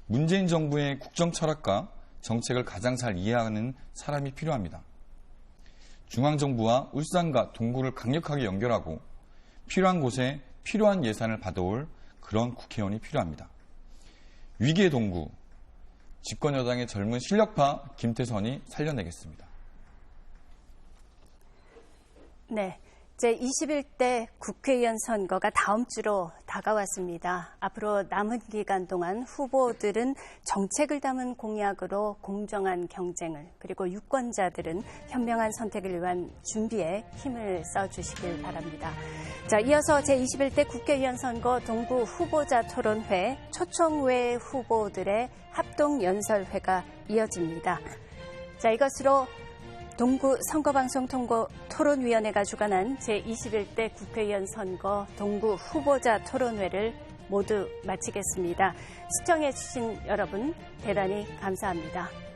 문재인 정부의 국정 철학과 정책을 가장 잘 이해하는 사람이 필요합니다. 중앙정부와 울산과 동구를 강력하게 연결하고 필요한 곳에 필요한 예산을 받아올 그런 국회의원이 필요합니다. 위기의 동구, 집권여당의 젊은 실력파 김태선이 살려내겠습니다.
네, 제21대 국회의원 선거가 다음 주로 다가왔습니다. 앞으로 남은 기간 동안 후보들은 정책을 담은 공약으로 공정한 경쟁을, 그리고 유권자들은 현명한 선택을 위한 준비에 힘을 써주시길 바랍니다. 자, 이어서 제21대 국회의원 선거 동구 후보자 토론회, 초청외 후보들의 합동연설회가 이어집니다. 자, 이것으로 동구 선거방송 토론위원회가 주관한 제21대 국회의원 선거 동구 후보자 토론회를 모두 마치겠습니다. 시청해주신 여러분 대단히 감사합니다.